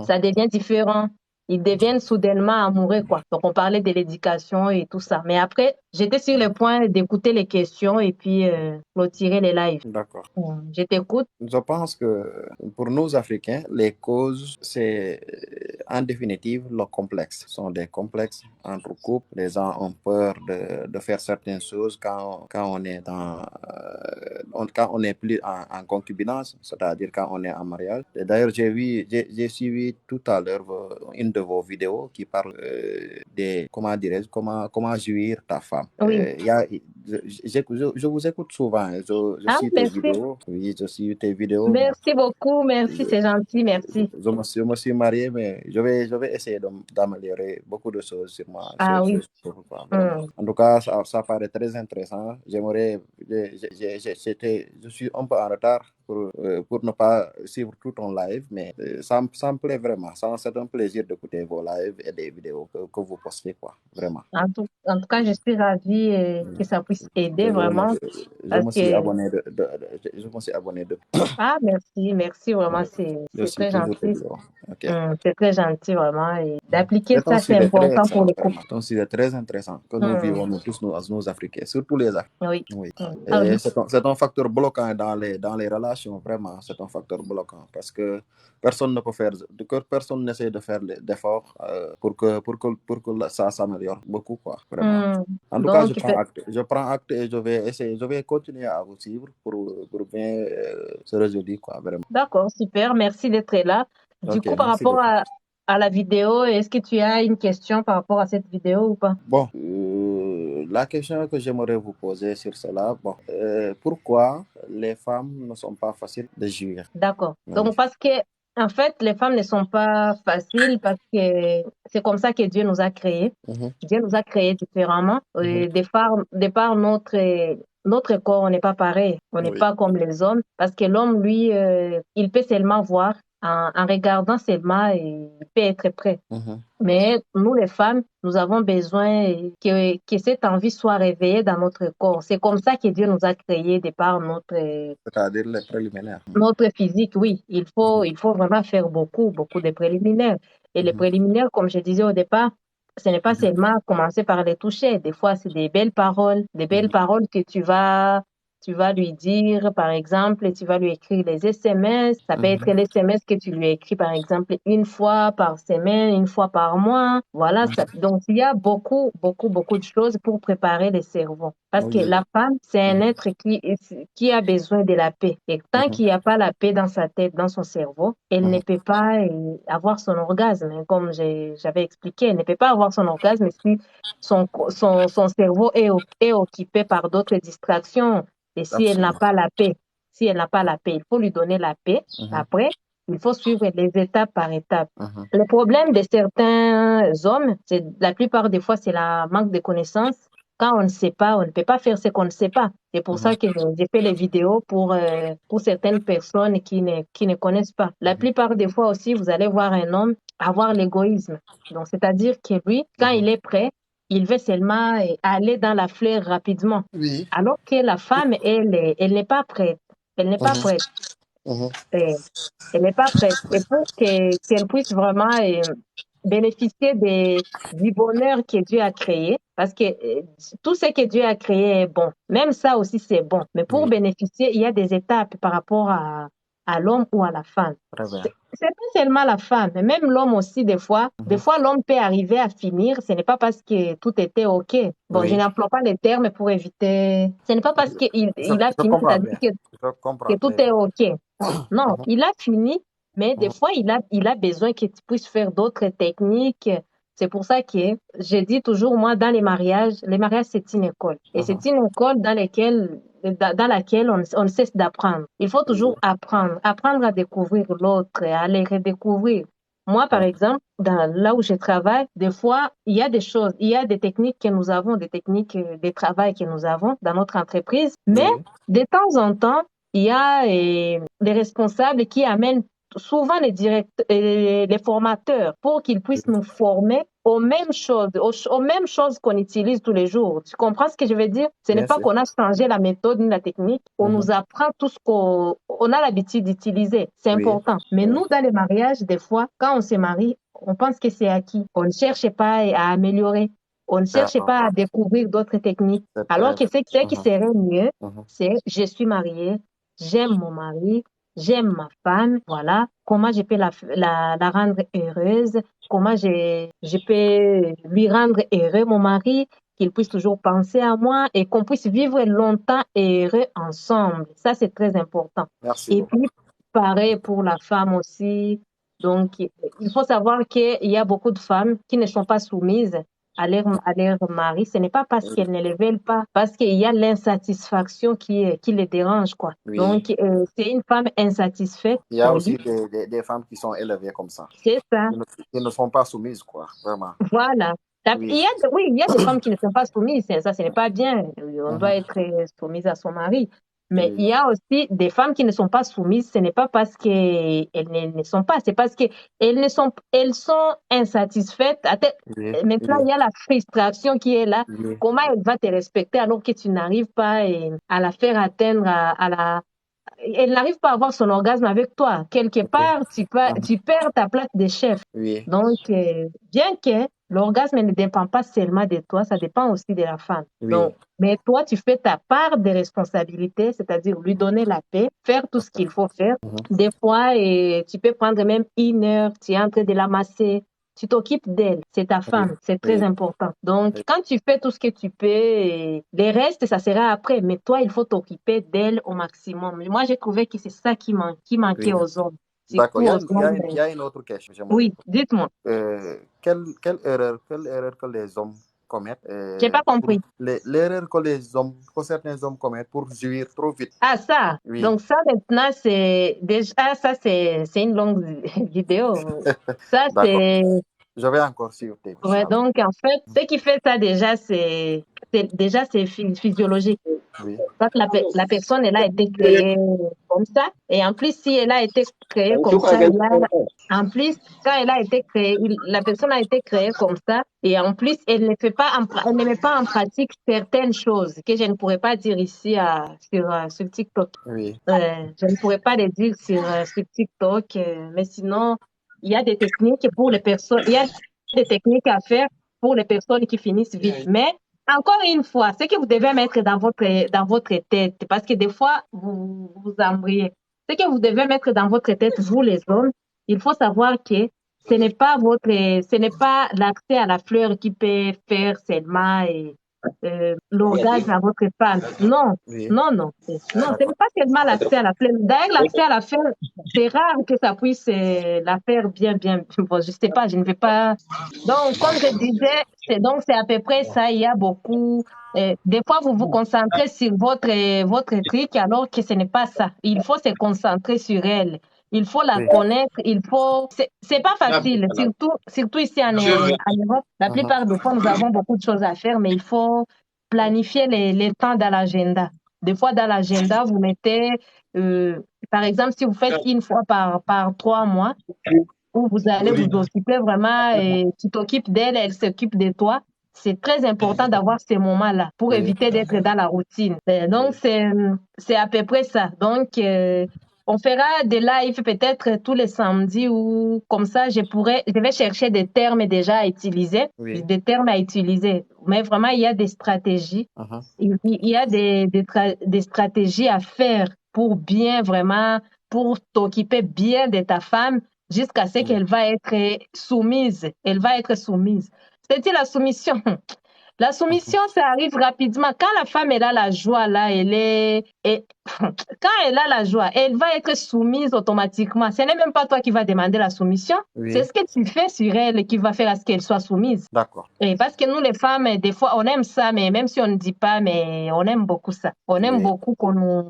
ça devient différent. Ils deviennent soudainement amoureux, quoi. Donc, on parlait de l'éducation et tout ça. Mais après, j'étais sur le point d'écouter les questions et puis clôturer les lives. D'accord. Je t'écoute. Je pense que pour nous Africains, les causes, c'est en définitive le complexe. Ce sont des complexes entre couples. Les gens ont peur de faire certaines choses quand on est quand on n'est plus en concubinage, c'est-à-dire quand on est en mariage. Et d'ailleurs, j'ai suivi tout à l'heure une de vos vidéos qui parle des, comment dirais-je, comment jouir ta femme. Oui. Je vous écoute souvent. Je suis tes merci. vidéos. Oui, je suis tes vidéos. Merci beaucoup. Merci, c'est gentil. Merci. Je me suis marié, mais je vais essayer d'améliorer beaucoup de choses sur moi. Oui. En tout cas, ça paraît très intéressant. Je suis un peu en retard pour ne pas suivre tout ton live, mais ça me plaît vraiment. C'est un plaisir d'écouter vos lives et des vidéos que vous postez, quoi, vraiment. En tout cas, je suis ravie que ça puisse aider vraiment. Je me suis abonné de... Merci vraiment, c'est très gentil. Okay. C'est très gentil vraiment et d'appliquer ça, c'est important pour les couples. C'est un sujet très intéressant que nous vivons tous nous Africains, surtout les Africains. Oui. C'est un facteur bloquant dans les relations, vraiment, c'est un facteur bloquant parce que personne n'essaie de faire d'efforts pour que ça s'améliore beaucoup, quoi, vraiment. En tout cas, je prends acte et je vais continuer à vous suivre pour bien se résoudre, quoi, vraiment. D'accord, super, merci d'être là. Du coup, par rapport à la vidéo, est-ce que tu as une question par rapport à cette vidéo ou pas? Bon, la question que j'aimerais vous poser sur cela, pourquoi les femmes ne sont pas faciles de jouir? D'accord. Donc, parce que, en fait, les femmes ne sont pas faciles parce que c'est comme ça que Dieu nous a créés. Dieu nous a créés différemment. Et de par notre corps, on n'est pas pareil. On n'est pas comme les hommes. Parce que l'homme, lui, il peut seulement voir. En regardant seulement, il peut être prêt. Mais nous, les femmes, nous avons besoin que cette envie soit réveillée dans notre corps. C'est comme ça que Dieu nous a créés de par c'est-à-dire les préliminaires. Notre physique, oui. Il faut vraiment faire beaucoup de préliminaires. Et les préliminaires, comme je disais au départ, ce n'est pas seulement commencer par les toucher. Des fois, c'est des belles paroles que tu vas lui dire, par exemple, tu vas lui écrire les SMS. Ça peut être les SMS que tu lui écris, par exemple, une fois par semaine, une fois par mois. Voilà. Donc, il y a beaucoup de choses pour préparer le cerveau. Parce que la femme, c'est un être qui a besoin de la paix. Et tant qu'il n'y a pas la paix dans sa tête, dans son cerveau, elle ne peut pas avoir son orgasme. Comme j'avais expliqué, elle ne peut pas avoir son orgasme si son cerveau est occupé par d'autres distractions. Et si elle n'a pas la paix, il faut lui donner la paix après Il faut suivre les étapes par étapes. Le problème de certains hommes, c'est la plupart des fois, c'est la manque de connaissances. Quand on ne sait pas, on ne peut pas faire ce qu'on ne sait pas. C'est pour ça que j'ai fait les vidéos pour certaines personnes qui ne connaissent pas. La plupart des fois aussi, vous allez voir un homme avoir l'égoïsme. Donc, c'est-à-dire que lui, quand il est prêt, il veut seulement aller dans la fleur rapidement. Oui. Alors que la femme, elle n'est pas prête. Elle n'est pas prête. Elle n'est pas prête. Et pour qu'elle puisse vraiment bénéficier du bonheur que Dieu a créé, parce que tout ce que Dieu a créé est bon. Même ça aussi, c'est bon. Mais pour bénéficier, il y a des étapes par rapport à l'homme ou à la femme. C'est pas seulement la femme, mais même l'homme aussi, des fois l'homme peut arriver à finir. Ce n'est pas parce que tout était OK. Bon, je n'emploie pas les termes pour éviter. Ce n'est pas parce qu'il a fini, c'est-à-dire que tout est OK. Non, il a fini, mais des fois, il a besoin que tu puisses faire d'autres techniques. C'est pour ça que je dis toujours, moi, dans les mariages, c'est une école. Et c'est une école dans laquelle on cesse d'apprendre. Il faut toujours apprendre à découvrir l'autre, à les redécouvrir. Moi, par exemple, là où je travaille, des fois, il y a des choses, il y a des techniques que nous avons, des techniques de travail que nous avons dans notre entreprise, mais de temps en temps, il y a des responsables qui amènent souvent les formateurs pour qu'ils puissent nous former aux mêmes choses qu'on utilise tous les jours. Tu comprends ce que je veux dire? Ce n'est pas qu'on a changé la méthode ni la technique, on nous apprend tout ce qu'on a l'habitude d'utiliser. C'est important. Mais nous, dans les mariages, des fois, quand on se marie, on pense que c'est acquis. On ne cherche pas à améliorer. On ne cherche pas à découvrir d'autres techniques. Alors que ce qui serait mieux, c'est je suis mariée, j'aime mon mari, j'aime ma femme, voilà. Comment je peux la rendre heureuse? Comment je peux lui rendre heureux, mon mari, qu'il puisse toujours penser à moi et qu'on puisse vivre longtemps et heureux ensemble. Ça, c'est très important. Merci beaucoup. Puis, pareil pour la femme aussi. Donc, il faut savoir qu'il y a beaucoup de femmes qui ne sont pas soumises à leur mari. Ce n'est pas parce qu'elles ne les veulent pas, parce qu'il y a l'insatisfaction qui les dérange, quoi. Donc, c'est une femme insatisfaite. Il y a aussi des femmes qui sont élevées comme ça. C'est ça. Qui ne sont pas soumises, quoi, vraiment. Voilà. Il y a des femmes qui ne sont pas soumises. Ça, ce n'est pas bien. On doit être soumise à son mari. Mais il y a aussi des femmes qui ne sont pas soumises. Ce n'est pas parce qu'elles ne sont pas. C'est parce qu'elles sont insatisfaites. Maintenant, il y a la frustration qui est là. Comment elle va te respecter alors que tu n'arrives pas à la faire atteindre elle n'arrive pas à avoir son orgasme avec toi. Quelque part, tu perds ta place de chef. Donc, bien que l'orgasme ne dépend pas seulement de toi, ça dépend aussi de la femme. Donc, mais toi, tu fais ta part de responsabilité, c'est-à-dire lui donner la paix, faire tout ce qu'il faut faire. Des fois, tu peux prendre même 1 heure, tu es en train de la masser. Tu t'occupes d'elle, c'est ta femme, c'est très important. Donc, quand tu fais tout ce que tu peux, les restes, ça sera après. Mais toi, il faut t'occuper d'elle au maximum. Moi, j'ai trouvé que c'est ça qui manquait aux hommes. D'accord, il y a une autre question. Oui, dites-moi. Quelle erreur que les hommes commettent J'ai pas compris. L'erreur que certains hommes commettent pour jouir trop vite. Ah, ça. Donc, ça, maintenant, c'est une longue vidéo. Ça, c'est... Je vais encore suivre. Donc, en fait, ce qui fait ça déjà, c'est physiologique. Parce que la personne, elle a été créée comme ça. Et en plus, si elle a été créée comme ça, en plus, quand elle a été créée, la personne a été créée comme ça. Et en plus, elle ne met pas en pratique certaines choses que je ne pourrais pas dire ici sur TikTok. Je ne pourrais pas les dire sur TikTok. Mais sinon, il y a des techniques pour les personnes. Il y a des techniques à faire pour les personnes qui finissent vite. Mais encore une fois, ce que vous devez mettre dans votre tête, parce que des fois, vous embrouillez. Ce que vous devez mettre dans votre tête, vous les hommes, il faut savoir que ce n'est pas l'accès à la fleur qui peut faire seulement l'orgasme à votre femme. Non, non, ce n'est pas seulement l'accès à la fleur. D'ailleurs, l'accès à la fleur, c'est rare que ça puisse la faire bien. Bon, je sais pas, je ne vais pas. Donc, comme je disais, c'est à peu près ça. Il y a beaucoup. Des fois, vous vous concentrez sur votre truc alors que ce n'est pas ça. Il faut se concentrer sur elle. Il faut la Oui. connaître, il faut... C'est pas facile, surtout ici en Europe. La plupart du temps, nous avons beaucoup de choses à faire, mais il faut planifier les temps dans l'agenda. Des fois, dans l'agenda, vous mettez, par exemple, si vous faites une fois par 3 mois, où vous allez vous occuper vraiment et tu t'occupes d'elle, elle s'occupe de toi. C'est très important d'avoir ces moments-là pour Oui. éviter d'être dans la routine. Donc, c'est à peu près ça. Donc, on fera des lives peut-être tous les samedis ou comme ça, je vais chercher des termes déjà à utiliser, Oui. des termes à utiliser. Mais vraiment, il y a des stratégies. Il y a des stratégies à faire pour bien vraiment, pour t'occuper bien de ta femme jusqu'à ce qu'elle va être soumise. Elle va être soumise. C'est-à-dire la soumission. La soumission, ça arrive rapidement. Quand la femme elle a la joie, là, quand elle a la joie, elle va être soumise automatiquement. Ce n'est même pas toi qui vas demander la soumission. Oui. C'est ce que tu fais sur elle qui va faire à ce qu'elle soit soumise. D'accord. Et parce que nous, les femmes, des fois, on aime ça, mais même si on ne dit pas, mais on aime beaucoup ça. On aime beaucoup qu'on nous...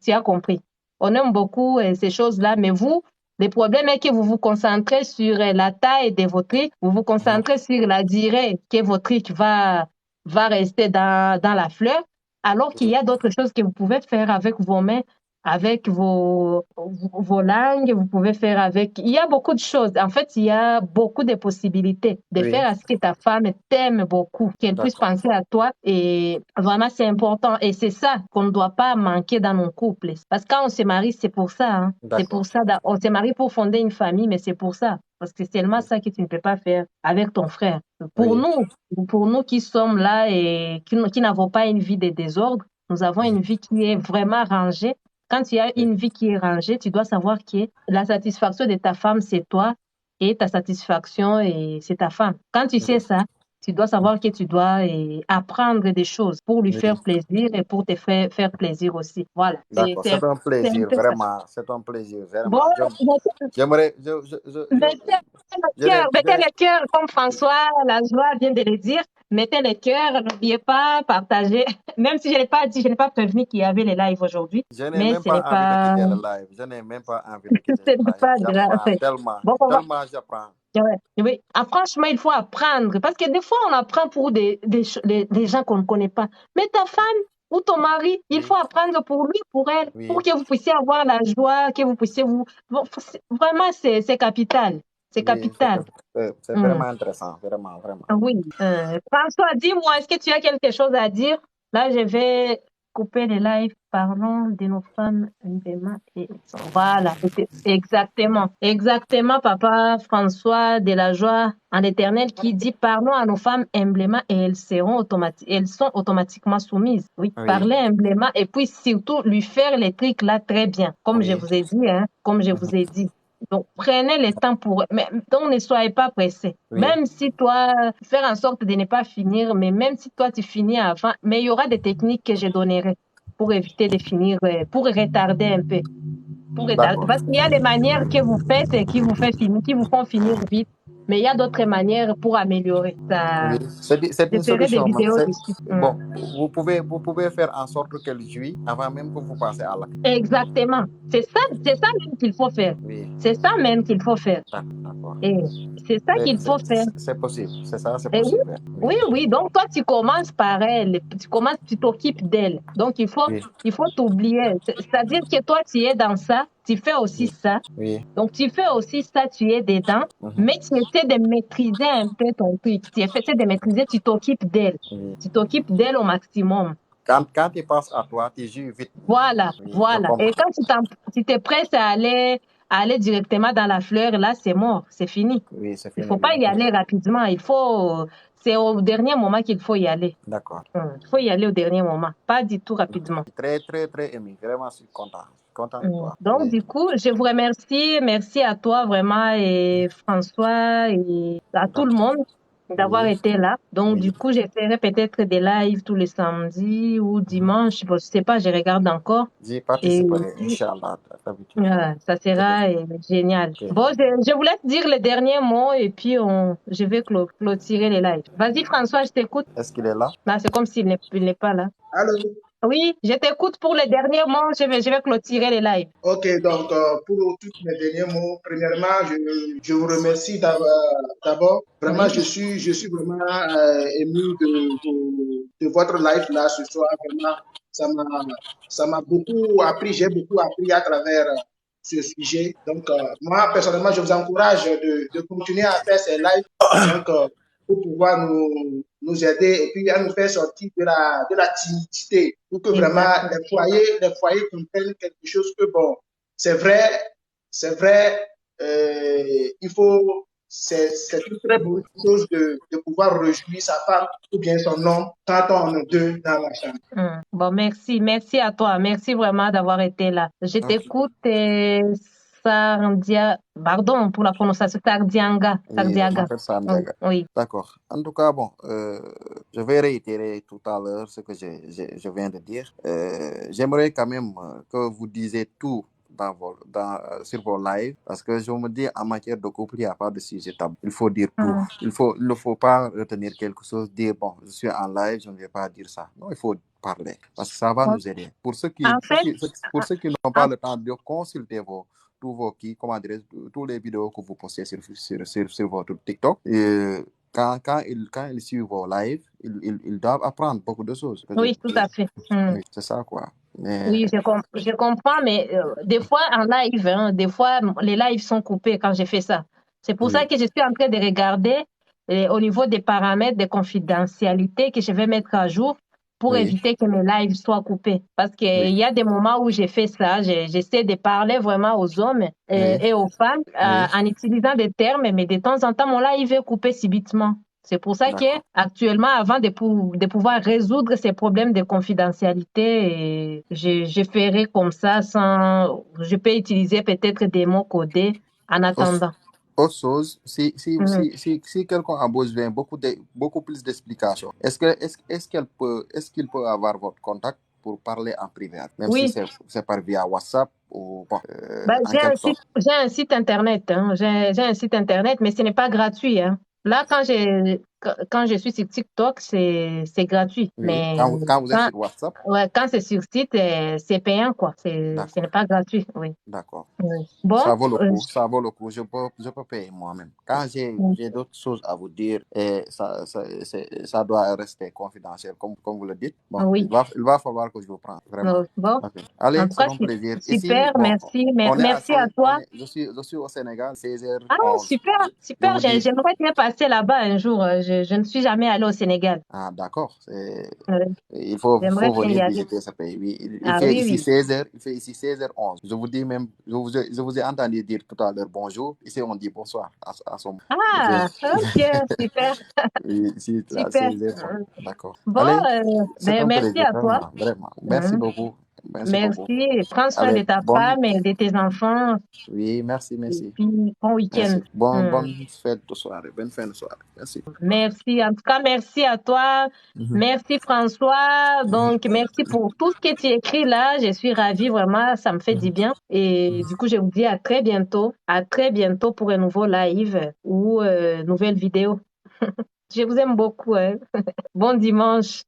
Tu as compris. On aime beaucoup ces choses-là, mais vous, le problème est que vous vous concentrez sur la taille de votre truc, vous vous concentrez sur la durée que votre truc va rester dans la fleur, alors qu'il y a d'autres choses que vous pouvez faire avec vos mains, avec vos langues, vous pouvez faire avec... Il y a beaucoup de choses. En fait, il y a beaucoup de possibilités de faire à ce que ta femme t'aime beaucoup, qu'elle puisse penser à toi. Et vraiment, c'est important. Et c'est ça qu'on ne doit pas manquer dans nos couples. Parce que quand on se marie, c'est pour ça. Hein. C'est pour ça. On se marie pour fonder une famille, mais c'est pour ça. Parce que c'est seulement ça que tu ne peux pas faire avec ton frère. Pour nous qui sommes là et qui n'avons pas une vie de désordre, nous avons une vie qui est vraiment rangée. Quand tu as une vie qui est rangée, tu dois savoir que la satisfaction de ta femme, c'est toi et ta satisfaction, c'est ta femme. Quand tu sais ça, tu dois savoir que tu dois apprendre des choses pour lui faire plaisir et pour te faire plaisir aussi. Voilà. D'accord, c'est un plaisir, vraiment. C'est un plaisir, vraiment. Bon, J'aimerais... mettez le cœur, comme François Lajoie vient de le dire. Mettez le cœur, n'oubliez pas, partagez. Même si je n'ai pas dit, je n'ai pas prévenu qu'il y avait les lives aujourd'hui. Je n'ai même pas envie de quitter le live. Je n'ai même pas envie de quitter le live. J'apprends tellement j'apprends. Oui. Ah, franchement, il faut apprendre. Parce que des fois, on apprend pour des gens qu'on ne connaît pas. Mais ta femme ou ton mari, il faut apprendre pour lui, pour elle, pour que vous puissiez avoir la joie, que vous puissiez vous... Vraiment, c'est capital. C'est capital. C'est vraiment intéressant, vraiment, vraiment. Oui. François, dis-moi, est-ce que tu as quelque chose à dire? Là, je vais couper le live. Parlons de nos femmes humblement et voilà, exactement, papa François de la Joie en Éternel qui dit parlons à nos femmes humblement et elles sont automatiquement soumises. Oui, parler humblement et puis surtout lui faire les trucs là très bien, comme je vous ai dit, hein, comme je vous ai dit. Donc, prenez le temps donc ne soyez pas pressés. Même si toi, faire en sorte de ne pas finir, mais même si toi, tu finis avant, mais il y aura des techniques que je donnerai pour éviter de finir, pour retarder un peu. Parce qu'il y a des manières que vous faites et qui vous font finir vite. Mais il y a d'autres manières pour améliorer. C'est une solution. Bon, vous pouvez faire en sorte qu'elle jouit avant même que vous passez à l'acte. Exactement. C'est ça même qu'il faut faire. C'est ça même qu'il faut faire. Et c'est ça qu'il faut faire. C'est possible. C'est ça, c'est possible. Oui. Donc, toi, tu commences par elle. Tu t'occupes d'elle. Donc, il faut t'oublier. C'est-à-dire que toi, tu es dans ça. Tu fais aussi ça. Donc, tu fais aussi ça, tu es dedans. Mais tu essaies de maîtriser un peu ton truc. Tu essaies de maîtriser, tu t'occupes d'elle. Tu t'occupes d'elle au maximum. Quand tu passes à toi, tu joues vite. Voilà. Et quand tu t'es prêt à aller directement dans la fleur, là, c'est mort, c'est fini. Oui, c'est fini. Il ne faut pas y aller rapidement. C'est au dernier moment qu'il faut y aller. D'accord. Il faut y aller au dernier moment, pas du tout rapidement. Très, très, très ému. Vraiment, je suis content. De toi. Donc, du coup, je vous remercie. Merci à toi vraiment et François et à tout le monde d'avoir été là. Donc, du coup, je ferai peut-être des lives tous les samedis ou dimanches. Je ne sais pas, je regarde encore. J'y participerai, Inch'Allah. Ça sera génial. Bon, je vous laisse dire les derniers mots et puis je vais clôturer les lives. Vas-y, François, je t'écoute. Est-ce qu'il est là? C'est comme s'il n'est pas là. Allô? Oui, je t'écoute pour les derniers mots. Je vais clôturer les lives. Ok, donc pour tous mes derniers mots, premièrement, je vous remercie d'abord. Vraiment, Oui. je suis vraiment ému de votre live là ce soir. Vraiment, ça m'a, ça m'a beaucoup appris, j'ai beaucoup appris à travers ce sujet. Donc, moi, personnellement, je vous encourage de continuer à faire ces lives. Donc, pour pouvoir nous aider et puis à nous faire sortir de la timidité pour que vraiment Exactement. les foyers comprennent quelque chose que, bon, c'est vrai, c'est vrai, il faut, c'est une très bonne chose de pouvoir réjouir sa femme ou bien son homme quand on est deux dans la chambre. Bon, merci. Merci à toi. Merci vraiment d'avoir été là. Je Ok. t'écoute, pardon pour la prononciation, Sardianga. Oui, on Sardiaga. appelle ça Oui. Ndiaga. Oui. D'accord. En tout cas, bon, je vais réitérer tout à l'heure ce que je viens de dire. J'aimerais quand même que vous disiez tout sur vos lives, parce que je me dis, en matière de couple, il n'y a pas de sujet tabou. Il faut dire tout. Mm. Il ne faut pas retenir quelque chose, dire, bon, je suis en live, je ne vais pas dire ça. Non, il faut parler, parce que ça va nous aider. En fait, Pour ceux qui n'ont pas le temps de consulter comment dirais-je, tous les vidéos que vous postez sur votre TikTok. Et quand ils suivent vos lives, ils doivent apprendre beaucoup de choses. oui, tout à fait. Oui, c'est ça, quoi. Mais, Oui, je comprends, mais des fois en live, hein, des fois les lives sont coupés quand j'ai fait ça. C'est pour ça oui, que je suis en train de regarder au niveau des paramètres de confidentialité que je vais mettre à jour pour oui, éviter que mes lives soient coupés. Parce oui, qu'il y a des moments où j'ai fait ça, j'essaie de parler vraiment aux hommes oui, et aux femmes oui, en utilisant des termes, mais de temps en temps, mon live est coupé subitement. C'est pour ça que d'accord. actuellement, avant de pouvoir résoudre ces problèmes de confidentialité, je ferai comme ça je peux utiliser peut-être des mots codés en Autre attendant. autre chose, Mhm. si quelqu'un a besoin beaucoup plus d'explications, est-ce qu'il peut avoir votre contact pour parler en privé, même si Oui, c'est par via WhatsApp ou bon, bah, en quelque sorte. j'ai un site internet, hein. J'ai un site internet, mais ce n'est pas gratuit, hein. Là, quand je suis sur TikTok, c'est gratuit. Oui, Mais quand vous êtes quand, sur WhatsApp, ouais, quand c'est sur site, c'est payant, quoi. Ce d'accord. n'est pas gratuit, oui. D'accord. Oui. Bon, Ça vaut le coup, ça vaut le coup. Je peux payer moi-même. Quand j'ai d'autres choses à vous dire, et ça doit rester confidentiel, comme vous le dites. Bon, oui. il va falloir que je vous prenne, vraiment. Bon, Ok. en Allez, tout c'est cas, un plaisir. Ici, super, bon, merci, on est merci à toi. je suis au Sénégal, Ah, 16h11. super, Je super, vous dis, j'aimerais bien passer là-bas un jour. Je ne suis jamais allée au Sénégal. ah, d'accord. Euh, J'aimerais Faut bien y venir aller. visiter ce pays. Oui, Ah oui, oui. il fait ici 16h11. Je vous dis même, je vous ai entendu dire tout à l'heure bonjour. Ici, on dit bonsoir à son. Il fait, Ah, ok, super, oui, ici, à super. 16h30. D'accord. Bon, Allez, c'est ben, un merci plaisir, à toi. vraiment, vraiment. Merci Mhm. beaucoup. Merci beaucoup. Merci. Prends soin Allez, de ta femme et de tes enfants. oui, Et merci. puis, bon week-end. Merci. Hmm. Bonne fête de soirée. Bonne fin de soirée. Merci. Merci. En tout cas, merci à toi. Mhm. Merci François. Donc, merci pour tout ce que tu écris là. Je suis ravie, vraiment. Ça me fait du bien. Et du coup, je vous dis à très bientôt. À très bientôt pour un nouveau live ou nouvelle vidéo. Je vous aime beaucoup, hein. Bon dimanche.